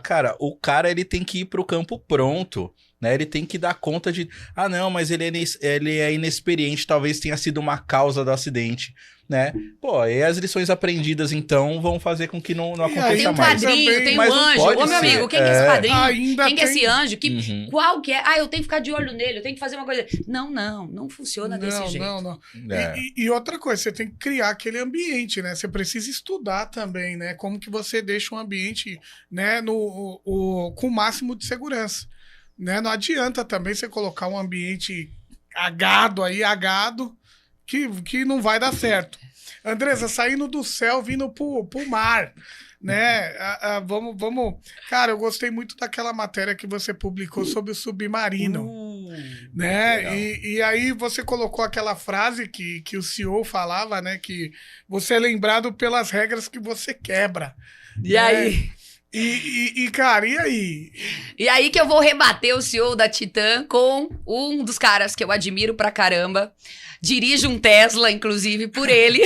Cara, o cara, ele tem que ir pro campo pronto. Né, ele tem que dar conta de... Ah, não, mas ele é inexperiente, talvez tenha sido uma causa do acidente, né? Pô, e as lições aprendidas, então, vão fazer com que não aconteça mais. Tem um padrinho, tem um anjo. Ô, meu amigo, quem que é esse padrinho? Quem que é esse anjo? Qual que é? Ah, eu tenho que ficar de olho nele, eu tenho que fazer uma coisa... Não funciona desse jeito. Não. E outra coisa, você tem que criar aquele ambiente, né? Você precisa estudar também, né? Como que você deixa um ambiente, né, com o máximo de segurança. Né? Não adianta também você colocar um ambiente agado, que não vai dar certo. Andresa, saindo do céu, vindo pro mar, né? Vamos... Cara, eu gostei muito daquela matéria que você publicou sobre o submarino, né? E aí você colocou aquela frase que o CEO falava, né? Que você é lembrado pelas regras que você quebra. E aí... Cara, e aí? E aí que eu vou rebater o CEO da Titan com um dos caras que eu admiro pra caramba. Dirige um Tesla, inclusive, por ele.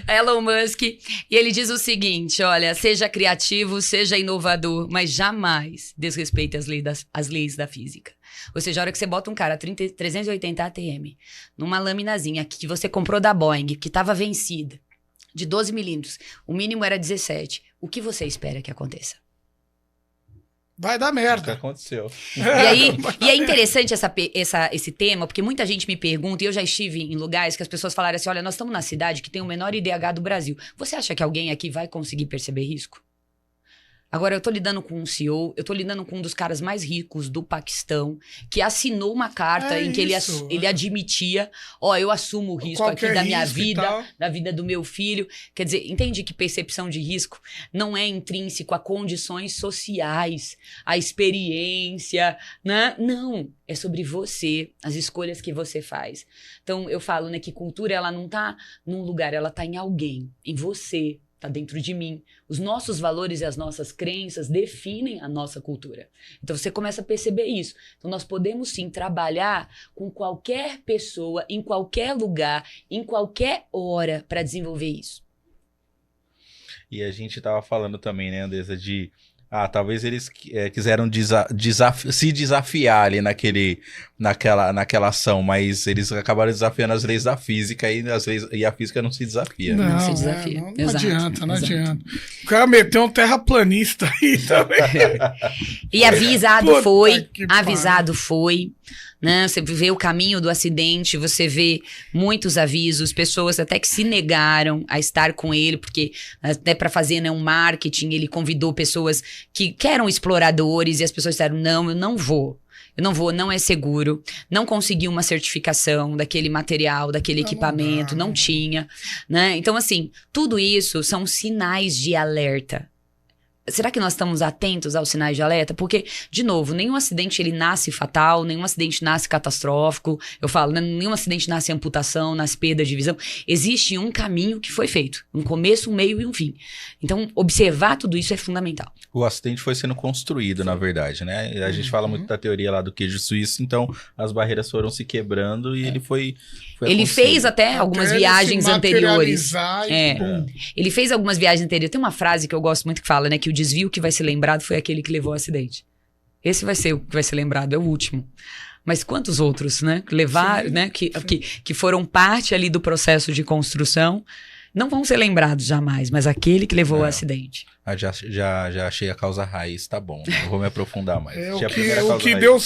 Elon Musk. E ele diz o seguinte, olha, seja criativo, seja inovador, mas jamais desrespeite as leis da física. Ou seja, a hora que você bota um cara 380 ATM numa laminazinha que você comprou da Boeing, que estava vencida, de 12 milímetros, o mínimo era 17. O que você espera que aconteça? Vai dar merda. O que aconteceu. E é interessante esse tema, porque muita gente me pergunta, e eu já estive em lugares que as pessoas falaram assim, olha, nós estamos na cidade que tem o menor IDH do Brasil. Você acha que alguém aqui vai conseguir perceber risco? Agora, eu tô lidando com um CEO, eu tô lidando com um dos caras mais ricos do Paquistão, que assinou uma carta em que ele admitia, eu assumo o risco aqui da minha vida, da vida do meu filho. Quer dizer, entende que percepção de risco não é intrínseco a condições sociais, a experiência, né? Não, é sobre você, as escolhas que você faz. Então, eu falo, né, que cultura, ela não tá num lugar, ela tá em alguém, em você. está dentro de mim. Os nossos valores e as nossas crenças definem a nossa cultura. Então você começa a perceber isso. Então nós podemos sim trabalhar com qualquer pessoa, em qualquer lugar, em qualquer hora para desenvolver isso. E a gente tava falando também, né, Andressa, de... talvez eles quiseram se desafiar ali naquela ação, mas eles acabaram desafiando as leis da física e a física não se desafia. Não, não se desafia. Não Exato, adianta, não exato. adianta. O cara meteu um terraplanista aí também. E avisado Puta foi, que avisado foi, né? Você vê o caminho do acidente, você vê muitos avisos, pessoas até que se negaram a estar com ele, porque até para fazer, né, um marketing, ele convidou pessoas que eram exploradores e as pessoas disseram, não, eu não vou. Eu não vou, não é seguro, não consegui uma certificação daquele material, daquele equipamento, não tinha, né? Então, assim, tudo isso são sinais de alerta. Será que nós estamos atentos aos sinais de alerta? Porque, de novo, nenhum acidente ele nasce fatal, nenhum acidente nasce catastrófico. Eu falo, né? Nenhum acidente nasce amputação, nasce perda de visão. Existe um caminho que foi feito. Um começo, um meio e um fim. Então, observar tudo isso é fundamental. O acidente foi sendo construído, na verdade, né? A gente fala muito da teoria lá do queijo suíço, então as barreiras foram se quebrando e ele foi Ele fez até algumas viagens anteriores. Pum. Ele fez algumas viagens anteriores. Tem uma frase que eu gosto muito que fala, né? Que o desvio que vai ser lembrado foi aquele que levou ao acidente. Esse vai ser o que vai ser lembrado, é o último. Mas quantos outros, né? Né? Que foram parte ali do processo de construção, não vão ser lembrados jamais, mas aquele que levou ao acidente. Já achei a causa raiz, tá bom. Não vou me aprofundar mais. O que deu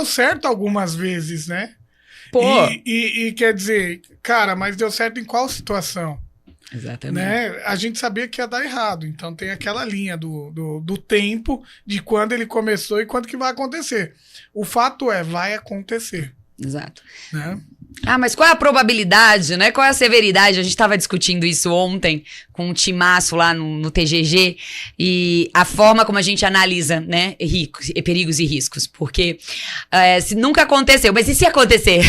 certo algumas vezes, né? Pô! E quer dizer, cara, mas deu certo em qual situação? Exatamente. Né? A gente sabia que ia dar errado, então tem aquela linha do tempo de quando ele começou e quando que vai acontecer. O fato vai acontecer. Exato. Né? Mas qual é a probabilidade, né? Qual é a severidade? A gente estava discutindo isso ontem com um timaço lá no TGG e a forma como a gente analisa, né, perigos e riscos. Porque se nunca aconteceu, mas e se acontecer?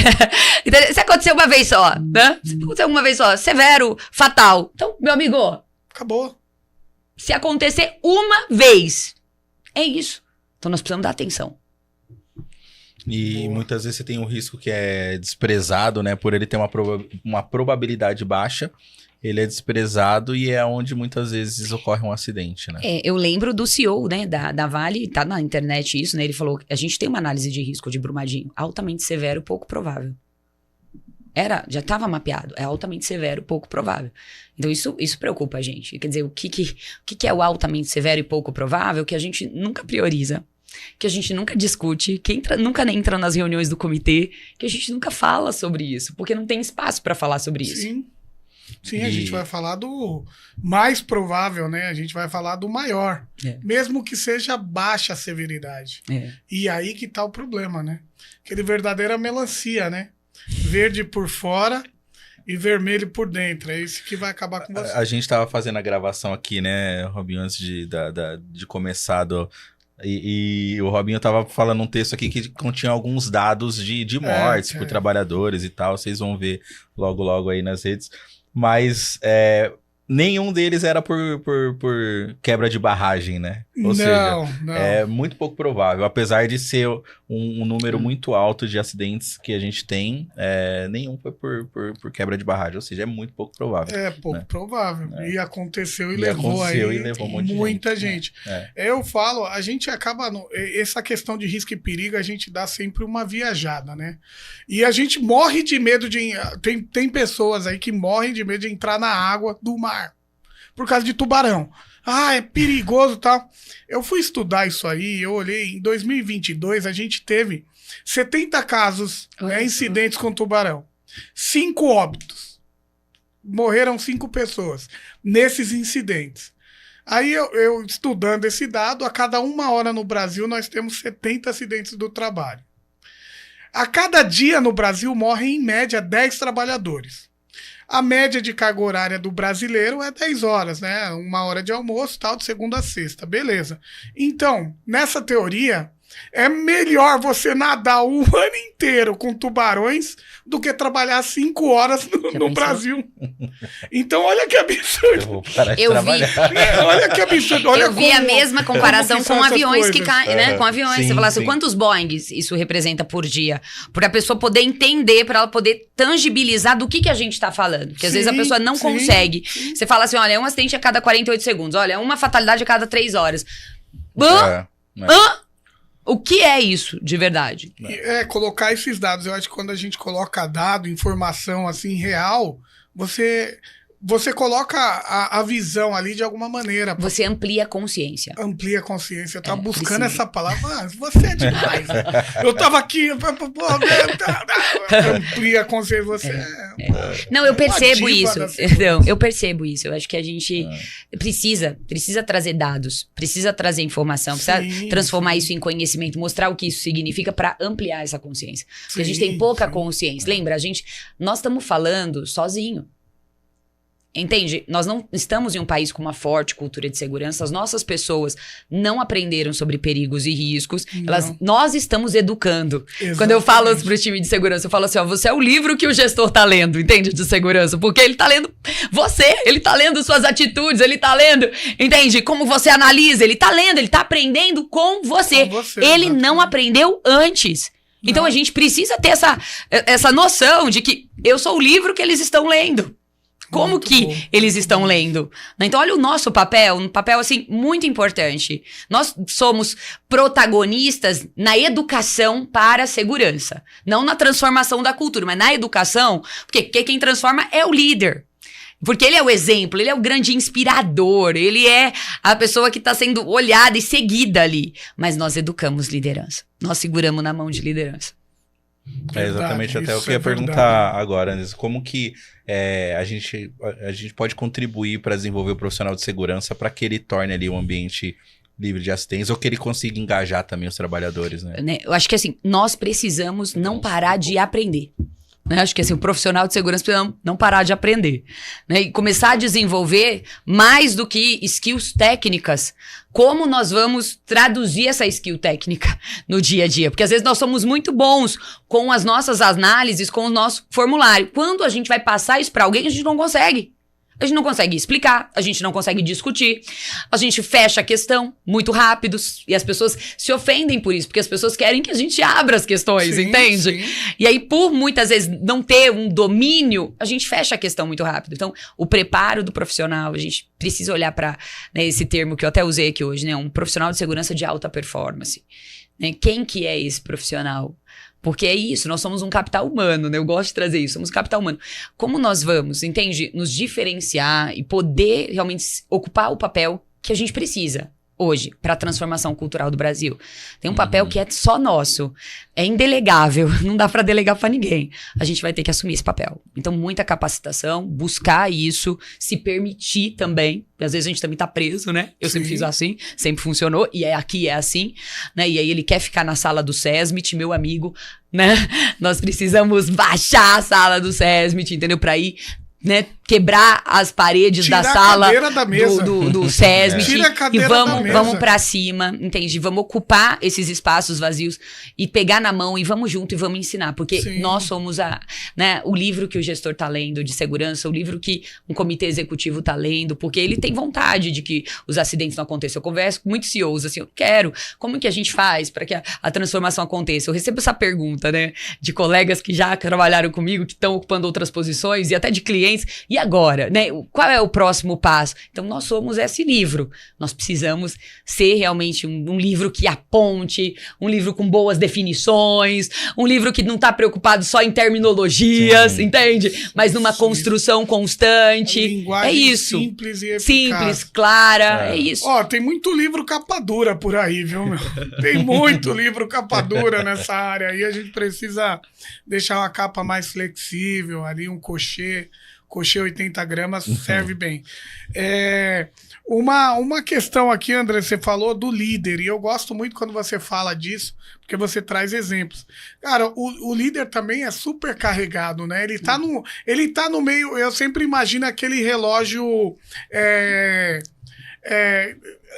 Se aconteceu uma vez só, né? Se aconteceu uma vez só, severo, fatal. Então, meu amigo, acabou. Se acontecer uma vez, é isso. Então nós precisamos dar atenção. E muitas vezes você tem um risco que é desprezado, né? Por ele ter uma probabilidade baixa, ele é desprezado e é onde muitas vezes ocorre um acidente, né? Eu lembro do CEO, né, da Vale, tá na internet isso, né? Ele falou, a gente tem uma análise de risco de Brumadinho, altamente severo, pouco provável. Já estava mapeado, é altamente severo, pouco provável. Então isso preocupa a gente. Quer dizer, o que é o altamente severo e pouco provável que a gente nunca prioriza, que a gente nunca discute, que nunca entra nas reuniões do comitê, que a gente nunca fala sobre isso, porque não tem espaço para falar sobre isso. Sim, a gente vai falar do mais provável, né? A gente vai falar do maior, mesmo que seja baixa a severidade. E aí que tá o problema, né? Aquele verdadeira melancia, né? Verde por fora e vermelho por dentro. É isso que vai acabar com você. A gente tava fazendo a gravação aqui, né, Robinho, antes de começar E o Robinho tava falando um texto aqui que continha alguns dados de mortes por trabalhadores e tal. Vocês vão ver logo aí nas redes. Mas nenhum deles era por quebra de barragem, né? Ou seja, é muito pouco provável. Apesar de ser um número muito alto de acidentes que a gente tem, nenhum foi por quebra de barragem. Ou seja, é muito pouco provável. É pouco provável. E aconteceu e levou muita gente. Eu falo, a gente acaba... Essa questão de risco e perigo, a gente dá sempre uma viajada, né? E a gente morre de medo de... Tem pessoas aí que morrem de medo de entrar na água do mar. Por causa de tubarão. É perigoso e tal. Eu fui estudar isso aí, eu olhei, em 2022 a gente teve 70 casos, incidentes com tubarão. 5 óbitos. Morreram 5 pessoas nesses incidentes. Aí eu estudando esse dado, a cada 1 hora no Brasil nós temos 70 acidentes do trabalho. A cada dia no Brasil morrem em média 10 trabalhadores. A média de carga horária do brasileiro é 10 horas, né? 1 hora de almoço, tal, de segunda a sexta. Beleza. Então, nessa teoria, É melhor você nadar o ano inteiro com tubarões do que trabalhar 5 horas no Brasil. Então, olha que absurdo. Eu vou parar de Eu vi. trabalhar. Olha que absurdo. Olha Eu vi a mesma comparação com aviões que caem, né? Com aviões. Sim, Você fala assim, sim. quantos Boeings isso representa por dia? Para a pessoa poder entender, para ela poder tangibilizar do que a gente tá falando. Porque às vezes a pessoa não consegue. Você fala assim, olha, é um acidente a cada 48 segundos. Olha, é uma fatalidade a cada 3 horas. O que é isso, de verdade? Colocar esses dados. Eu acho que quando a gente coloca dado, informação assim, real, você coloca a visão ali de alguma maneira. Você amplia a consciência. Amplia a consciência. Eu tava buscando precisa. essa palavra. Você é demais. Eu tava aqui. Amplia a consciência. Você Não, eu percebo diva isso. das Não, eu percebo isso. Eu acho que a gente precisa trazer dados, precisa trazer informação, precisa Sim, transformar isso em conhecimento, mostrar o que isso significa para ampliar essa consciência. Porque a gente Sim, tem pouca sim. consciência. Lembra, nós estamos falando sozinho. Entende? Nós não estamos em um país com uma forte cultura de segurança. As nossas pessoas não aprenderam sobre perigos e riscos. Nós estamos educando. Exatamente. Quando eu falo pro time de segurança, eu falo assim, ó, você é o livro que o gestor tá lendo, entende? De segurança. Porque ele tá lendo você, ele tá lendo suas atitudes, ele tá lendo, entende? Como você analisa, ele tá lendo, ele tá aprendendo com você. Com você, Ele exatamente. não aprendeu antes. Então a gente precisa ter essa noção de que eu sou o livro que eles estão lendo. Como Muito que bom. eles estão lendo? Então, olha o nosso papel, um papel, assim, muito importante. Nós somos protagonistas na educação para a segurança. Não na transformação da cultura, mas na educação, porque quem transforma é o líder. Porque ele é o exemplo, ele é o grande inspirador, ele é a pessoa que está sendo olhada e seguida ali. Mas nós educamos liderança. Nós seguramos na mão de liderança. É exatamente Verdade, até o isso que eu ia é verdade. perguntar agora, Anis. Como que a gente pode contribuir para desenvolver o profissional de segurança para que ele torne ali um ambiente livre de acidentes ou que ele consiga engajar também os trabalhadores, né? Eu acho que assim, nós precisamos não parar de aprender. Né? Acho que assim, o profissional de segurança precisa não parar de aprender. Né? E começar a desenvolver mais do que skills técnicas. Como nós vamos traduzir essa skill técnica no dia a dia? Porque às vezes nós somos muito bons com as nossas análises, com o nosso formulário. Quando a gente vai passar isso para alguém, a gente não consegue. A gente não consegue explicar, a gente não consegue discutir, a gente fecha a questão muito rápido e as pessoas se ofendem por isso, porque as pessoas querem que a gente abra as questões, Sim, entende? sim. E aí, por muitas vezes não ter um domínio, a gente fecha a questão muito rápido. Então, o preparo do profissional, a gente precisa olhar para esse termo que eu até usei aqui hoje, né? Um profissional de segurança de alta performance. Né? Quem que é esse profissional? Porque é isso, nós somos um capital humano, né? Eu gosto de trazer isso, somos um capital humano. Como nós vamos, entende? Nos diferenciar e poder realmente ocupar o papel que a gente precisa hoje para a transformação cultural do Brasil. Tem um papel que é só nosso, é indelegável, não dá para delegar para ninguém. A gente vai ter que assumir esse papel. Então, muita capacitação, buscar isso, se permitir também. Às vezes a gente também tá preso, né? Eu sempre fiz assim, sempre funcionou, e aqui é assim, né? E aí ele quer ficar na sala do SESMIT, meu amigo, né? Nós precisamos baixar a sala do SESMIT, entendeu? Para ir, né, quebrar as paredes Tirar da a sala cadeira da mesa. do SESMIT Tira a e cadeira da mesa. vamos pra cima, entende? Vamos ocupar esses espaços vazios e pegar na mão e vamos junto e vamos ensinar, porque Sim. nós somos o livro que o gestor tá lendo de segurança, o livro que um comitê executivo tá lendo, porque ele tem vontade de que os acidentes não aconteçam. Eu converso com muitos CEOs, assim, eu quero, como que a gente faz para que a transformação aconteça? Eu recebo essa pergunta, né, de colegas que já trabalharam comigo, que estão ocupando outras posições e até de clientes, e agora, né? Qual é o próximo passo? Então, nós somos esse livro. Nós precisamos ser realmente um livro que aponte, um livro com boas definições, um livro que não está preocupado só em terminologias, Sim. entende? Mas numa construção constante. Linguagem É isso. simples e eficaz. Simples, clara, é isso. Ó, tem muito livro capa dura por aí, viu, meu? Tem muito livro capa dura nessa área aí. A gente precisa deixar uma capa mais flexível ali, um cochê 80 gramas serve bem. Uma questão aqui, André, você falou do líder, e eu gosto muito quando você fala disso, porque você traz exemplos. Cara, o líder também é super carregado, né? Ele tá no meio, eu sempre imagino aquele relógio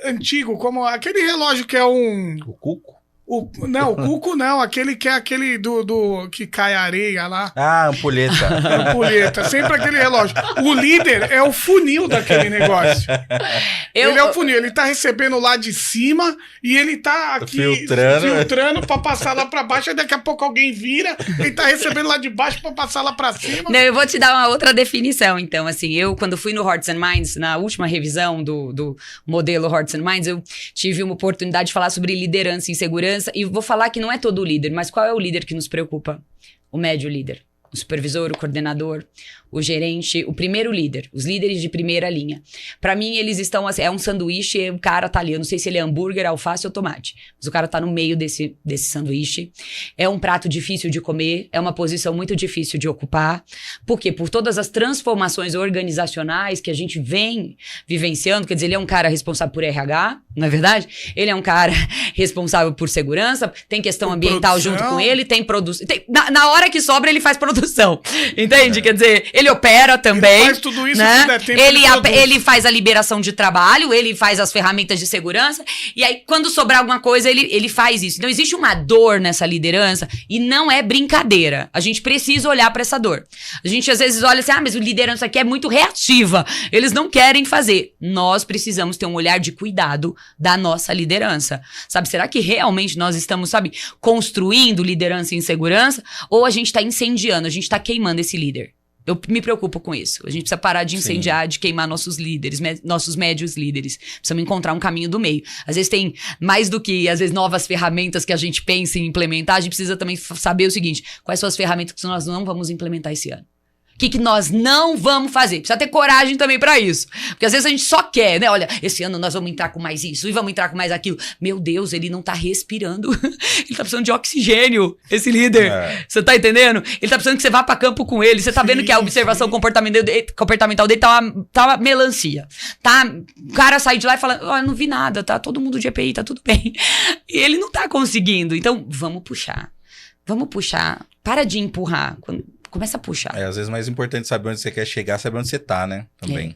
antigo, como aquele relógio que é O cuco? O cuco não, aquele que é aquele que cai areia lá. Ah, ampulheta. Ampulheta, sempre aquele relógio. O líder é o funil daquele negócio. Ele é o funil, ele tá recebendo lá de cima e ele tá aqui filtrando pra passar lá pra baixo, e daqui a pouco alguém vira, ele tá recebendo lá de baixo pra passar lá pra cima. Não, eu vou te dar uma outra definição, então, assim, eu quando fui no Hearts and Minds, na última revisão do modelo Hearts and Minds, eu tive uma oportunidade de falar sobre liderança e segurança. E vou falar que não é todo líder, mas qual é o líder que nos preocupa? O médio líder. O supervisor, o coordenador, o gerente, o primeiro líder, os líderes de primeira linha. Pra mim, eles estão assim, é um sanduíche e o cara tá ali, eu não sei se ele é hambúrguer, alface ou tomate, mas o cara tá no meio desse sanduíche. É um prato difícil de comer, é uma posição muito difícil de ocupar. Por quê? Por todas as transformações organizacionais que a gente vem vivenciando, quer dizer, ele é um cara responsável por RH, não é verdade? Ele é um cara responsável por segurança, tem questão ambiental junto com ele, tem produção. Na hora que sobra, ele faz produção, entende? Quer dizer, ele opera também. Ele faz tudo isso, né? Se der tempo, ele faz a liberação de trabalho, ele faz as ferramentas de segurança, e aí, quando sobrar alguma coisa, ele faz isso. Então, existe uma dor nessa liderança, e não é brincadeira. A gente precisa olhar para essa dor. A gente, às vezes, olha assim, mas a liderança aqui é muito reativa, eles não querem fazer. Nós precisamos ter um olhar de cuidado da nossa liderança. Sabe, será que realmente nós estamos, construindo liderança em segurança, ou a gente está incendiando, a gente está queimando esse líder? Eu me preocupo com isso. A gente precisa parar de incendiar, de queimar nossos líderes, nossos médios líderes. Precisamos encontrar um caminho do meio. Às vezes tem mais do que, novas ferramentas que a gente pensa em implementar. A gente precisa também saber o seguinte, quais são as ferramentas que nós não vamos implementar esse ano. O que nós não vamos fazer? Precisa ter coragem também pra isso. Porque às vezes a gente só quer, né? Olha, esse ano nós vamos entrar com mais isso e vamos entrar com mais aquilo. Meu Deus, ele não tá respirando. Ele tá precisando de oxigênio, esse líder. Você tá entendendo? Ele tá precisando que você vá pra campo com ele. Você tá vendo que a observação comportamental dele tá uma melancia. Tá? O cara sai de lá e fala, eu não vi nada, tá todo mundo de EPI, tá tudo bem. E ele não tá conseguindo. Então, vamos puxar. Vamos puxar. Para de empurrar. Começa a puxar. Às vezes é mais importante saber onde você quer chegar, saber onde você tá, né? Também.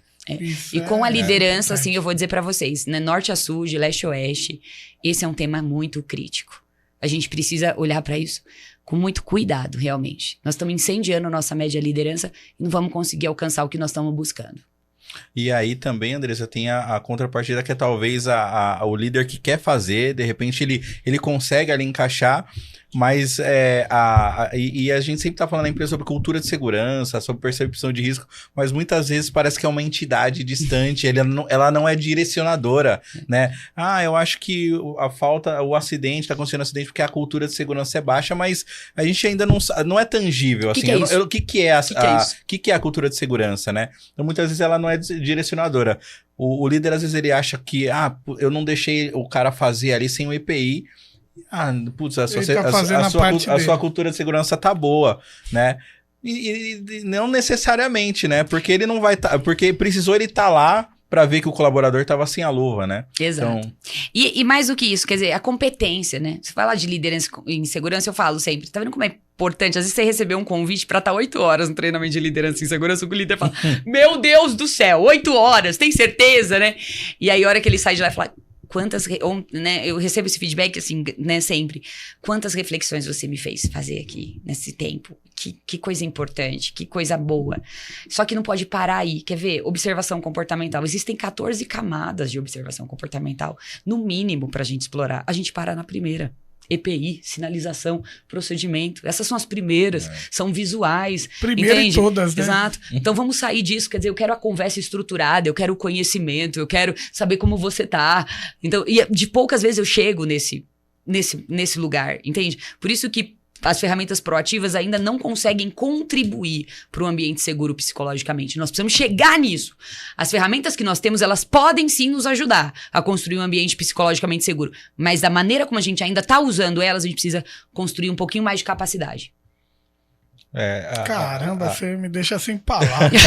E com a liderança, assim, eu vou dizer pra vocês, né? Norte a sul, de leste a oeste, esse é um tema muito crítico. A gente precisa olhar pra isso com muito cuidado, realmente. Nós estamos incendiando a nossa média liderança e não vamos conseguir alcançar o que nós estamos buscando. E aí também, Andressa, tem a contrapartida que é talvez o líder que quer fazer, de repente ele consegue ali encaixar, mas e a gente sempre tá falando na empresa sobre cultura de segurança, sobre percepção de risco, mas muitas vezes parece que é uma entidade distante, ela não é direcionadora, né? Eu acho que o acidente, tá acontecendo um acidente porque a cultura de segurança é baixa, mas a gente ainda não é tangível, assim. O que é a cultura de segurança, né? Então muitas vezes ela não é direcionadora. O líder, às vezes, ele acha que, eu não deixei o cara fazer ali sem o EPI. A sua cultura de segurança tá boa, né? E não necessariamente, né? Porque ele não vai porque precisou ele tá lá pra ver que o colaborador tava sem a luva, né? Exato. Então... E mais do que isso, quer dizer, a competência, né? Você fala de liderança em segurança, eu falo sempre, tá vendo como é importante? Às vezes você recebeu um convite pra estar 8 horas no treinamento de liderança em segurança, o líder fala, meu Deus do céu, 8 horas, tem certeza, né? E aí a hora que ele sai de lá e fala... né, eu recebo esse feedback assim, né, sempre. Quantas reflexões você me fez fazer aqui nesse tempo? Que coisa importante, que coisa boa. Só que não pode parar aí. Quer ver? Observação comportamental. Existem 14 camadas de observação comportamental, no mínimo, pra gente explorar. A gente para na primeira. EPI, sinalização, procedimento. Essas são as primeiras, são visuais. Primeira em todas, né? Exato. Então vamos sair disso, quer dizer, eu quero a conversa estruturada, eu quero o conhecimento, eu quero saber como você tá. Então, e de poucas vezes eu chego nesse lugar, entende? Por isso que as ferramentas proativas ainda não conseguem contribuir para o ambiente seguro psicologicamente. Nós precisamos chegar nisso. As ferramentas que nós temos, elas podem sim nos ajudar a construir um ambiente psicologicamente seguro. Mas da maneira como a gente ainda está usando elas, a gente precisa construir um pouquinho mais de capacidade. Caramba, você me deixa sem palavras.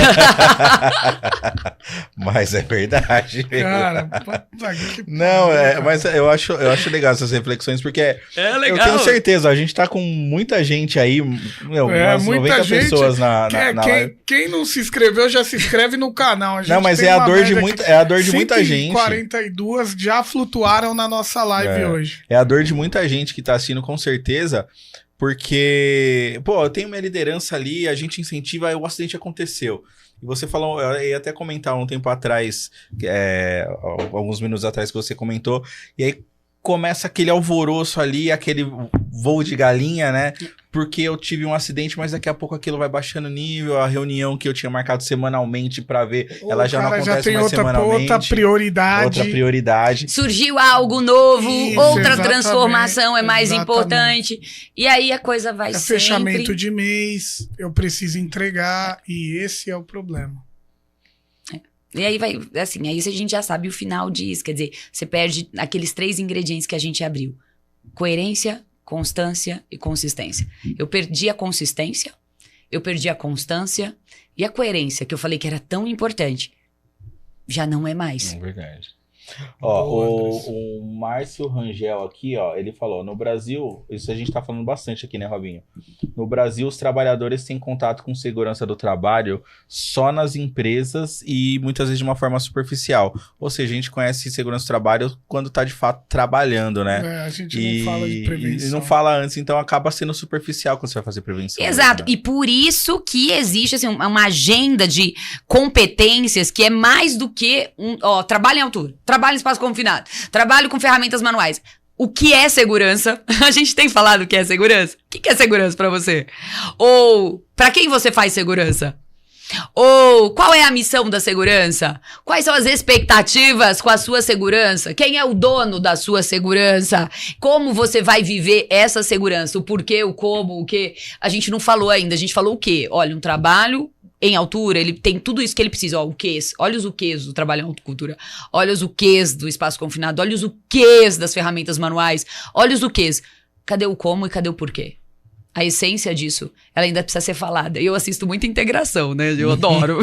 Mas é verdade. Cara, puta que Não, pariu, mas eu acho legal essas reflexões, porque legal. eu tenho certeza, a gente tá com muita gente aí, umas muita 90 gente. pessoas na live. Quem não se inscreveu, já se inscreve no canal. A gente Não, mas tem é a uma dor de média muita, que é a dor de muita gente. 142 já flutuaram na nossa live hoje. É a dor de muita gente que tá assistindo, com certeza, porque, pô, eu tenho minha liderança ali, a gente incentiva, aí o acidente aconteceu. E você falou, eu ia até comentar um tempo atrás, alguns minutos atrás que você comentou, e aí começa aquele alvoroço ali, aquele voo de galinha, né? Porque eu tive um acidente, mas daqui a pouco aquilo vai baixando o nível, a reunião que eu tinha marcado semanalmente pra ver, ela já não acontece mais semanalmente. Outra prioridade. Surgiu algo novo, Isso, outra exatamente, transformação é mais importante. E aí a coisa vai sempre... fechamento de mês, eu preciso entregar, e esse é o problema. E aí vai, assim, aí a gente já sabe o final disso, quer dizer, você perde aqueles 3 ingredientes que a gente abriu. Coerência, constância e consistência. Eu perdi a consistência, eu perdi a constância e a coerência, que eu falei que era tão importante, já não é mais. É verdade. Ó, o Márcio Rangel aqui, ó, ele falou, no Brasil, isso a gente tá falando bastante aqui, né, Robinho? No Brasil, os trabalhadores têm contato com segurança do trabalho só nas empresas e muitas vezes de uma forma superficial. Ou seja, a gente conhece segurança do trabalho quando tá de fato trabalhando, né? A gente não fala de prevenção. E não fala antes, então acaba sendo superficial quando você vai fazer prevenção. Exato, né? E por isso que existe assim, uma agenda de competências que é mais do que trabalho em altura, trabalho em espaço confinado, trabalho com ferramentas manuais. O que é segurança? A gente tem falado o que é segurança? O que é segurança pra você? Ou pra quem você faz segurança? Ou qual é a missão da segurança? Quais são as expectativas com a sua segurança? Quem é o dono da sua segurança? Como você vai viver essa segurança? O porquê, o como, o que? A gente não falou ainda. A gente falou o quê? Olha, um trabalho em altura, ele tem tudo isso que ele precisa. Ó, o quês. Olha os quês do trabalho em altura. Olha os quês do espaço confinado. Olha os quês das ferramentas manuais. Olha os quês. Cadê o como e cadê o porquê? A essência disso, ela ainda precisa ser falada. E eu assisto muita integração, né? Eu adoro.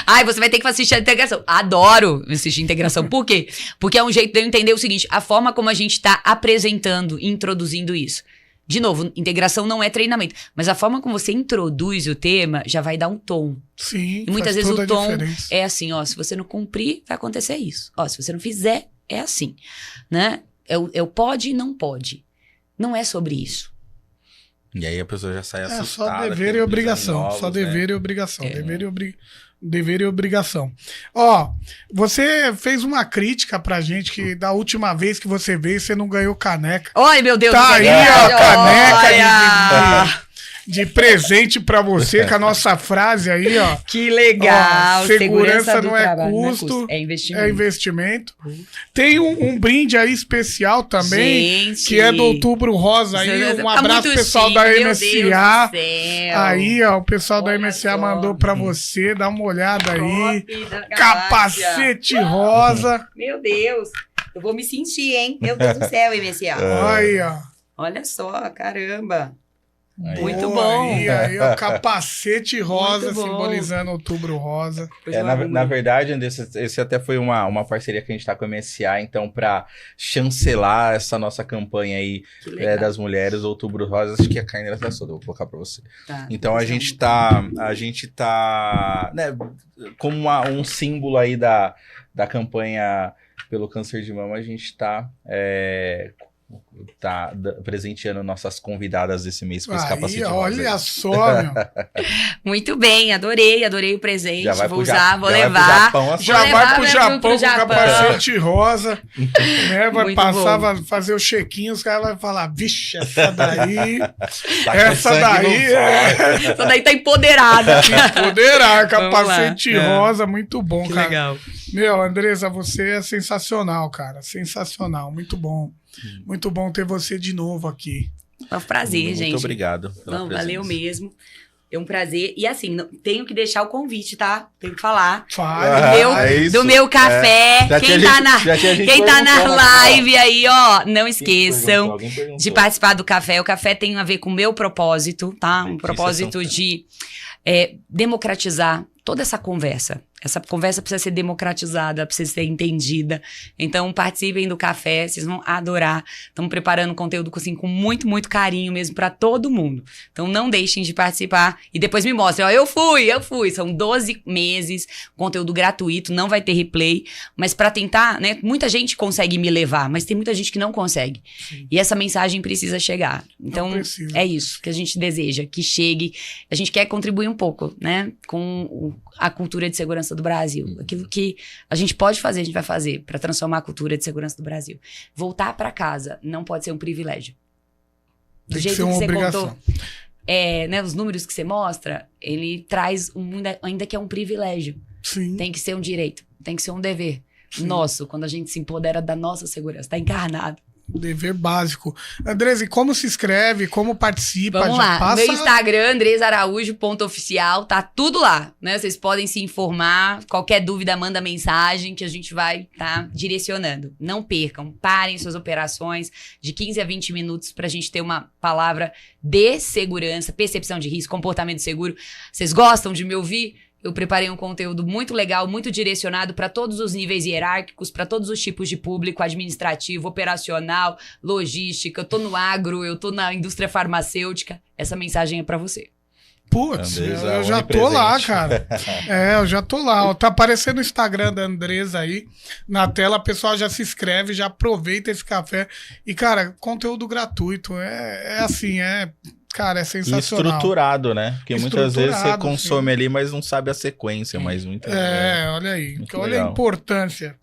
Ai, você vai ter que assistir a integração. Adoro assistir integração. Por quê? Porque é um jeito de eu entender o seguinte, a forma como a gente tá apresentando, introduzindo isso. De novo, integração não é treinamento, mas a forma como você introduz o tema já vai dar um tom. Sim, e muitas vezes o tom diferença. é assim, ó, se você não cumprir, vai acontecer isso. Ó, se você não fizer, é assim, né? É o pode e não pode. Não é sobre isso. E aí a pessoa já sai assustada. É só dever e obrigação. Novos, só dever né? e obrigação. Dever e obrigação. Ó, você fez uma crítica pra gente que da última vez que você veio, você não ganhou caneca. Ai, meu Deus. Tá aí a caneca caneca de presente pra você, com a nossa frase aí, ó. Que legal. Ó, segurança do não é trabalho, custo, é investimento. é investimento. Tem um brinde aí especial também, Gente, que é do Outubro Rosa aí. Um abraço pessoal da MSA. Aí, ó, o pessoal da MSA mandou pra você, dá uma olhada aí. Capacete rosa. Meu Deus, eu vou me sentir, hein? Meu Deus do céu, MSA. Aí, ó. Olha só, caramba. Aí. Muito bom. Aí, ó, capacete rosa, Muito bom. simbolizando Outubro Rosa. Na verdade, André, esse até foi uma parceria que a gente tá com a MSA, então, para chancelar essa nossa campanha aí das mulheres, Outubro Rosa, acho que a Carneira tá toda, vou colocar para você. Tá, então a gente tá, né, como um símbolo aí da campanha pelo câncer de mama, a gente tá presenteando nossas convidadas desse mês com esse capacete rosa. Olha só, meu. Muito bem, adorei o presente. Já vai vou pro usar, vou já levar. Vai pro Japão, assim. Já vai pro Japão com o Japão. capacete rosa, né? Vai Muito passar, bom. vai fazer o check-in, os caras vão falar, vixe, essa daí, Tá com essa sangue daí nos olhos. Essa daí tá empoderada. poderá, Vamos capacete lá. rosa, muito bom, Que cara. legal. Meu, Andressa, você é sensacional, cara, sensacional, muito bom. Muito bom ter você de novo aqui. É um prazer, Muito gente. obrigado pela Não, presença. valeu mesmo. É um prazer. E assim, tenho que deixar o convite, tá? Tenho que falar. Fale. Do meu café. Quem tá na live aí, ó, não esqueçam de participar do café. O café tem a ver com o meu propósito, tá? Um propósito de democratizar toda essa conversa. Essa conversa precisa ser democratizada, precisa ser entendida. Então, participem do café, vocês vão adorar. Estamos preparando conteúdo assim, com muito, muito carinho mesmo para todo mundo. Então, não deixem de participar e depois me mostrem. Ó, eu fui. São 12 meses, conteúdo gratuito, não vai ter replay. Mas para tentar, né? Muita gente consegue me levar, mas tem muita gente que não consegue. Sim. E essa mensagem precisa chegar. Então, é isso que a gente deseja, que chegue. A gente quer contribuir um pouco, né? Com a cultura de segurança do Brasil. Aquilo que a gente pode fazer, a gente vai fazer para transformar a cultura de segurança do Brasil. Voltar para casa não pode ser um privilégio. Do jeito que você contou, né, os números que você mostra, ele traz ainda que é um privilégio. Sim. Tem que ser um direito, tem que ser um dever nosso, quando a gente se empodera da nossa segurança. Está encarnado. Dever básico. Andresa, e como se inscreve? Como participa? Vamos lá. Meu Instagram, andresaraújo.oficial, tá tudo lá, né? Vocês podem se informar. Qualquer dúvida, manda mensagem que a gente vai direcionando. Não percam. Parem suas operações de 15 a 20 minutos pra gente ter uma palavra de segurança, percepção de risco, comportamento seguro. Vocês gostam de me ouvir? Eu preparei um conteúdo muito legal, muito direcionado para todos os níveis hierárquicos, para todos os tipos de público, administrativo, operacional, logística. Eu tô no agro, eu tô na indústria farmacêutica. Essa mensagem é para você. Putz, eu já tô lá, cara. Eu já tô lá. Ó, tá aparecendo o Instagram da Andresa aí na tela. O pessoal já se inscreve, já aproveita esse café. E, cara, conteúdo gratuito. Cara, é sensacional. E estruturado, né? Porque muitas vezes você consome ali, mas não sabe a sequência. Mas muitas olha aí. Olha a importância.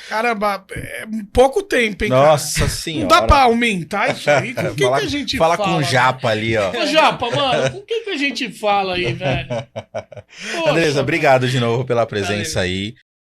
Caramba, é pouco tempo, hein, Nossa cara? senhora. Não dá pra aumentar isso aí? Com quem que a gente fala? Fala com o Japa ali, ó. Ô, Japa, mano, com quem que a gente fala aí, velho? Andresa, obrigado de novo pela presença aí.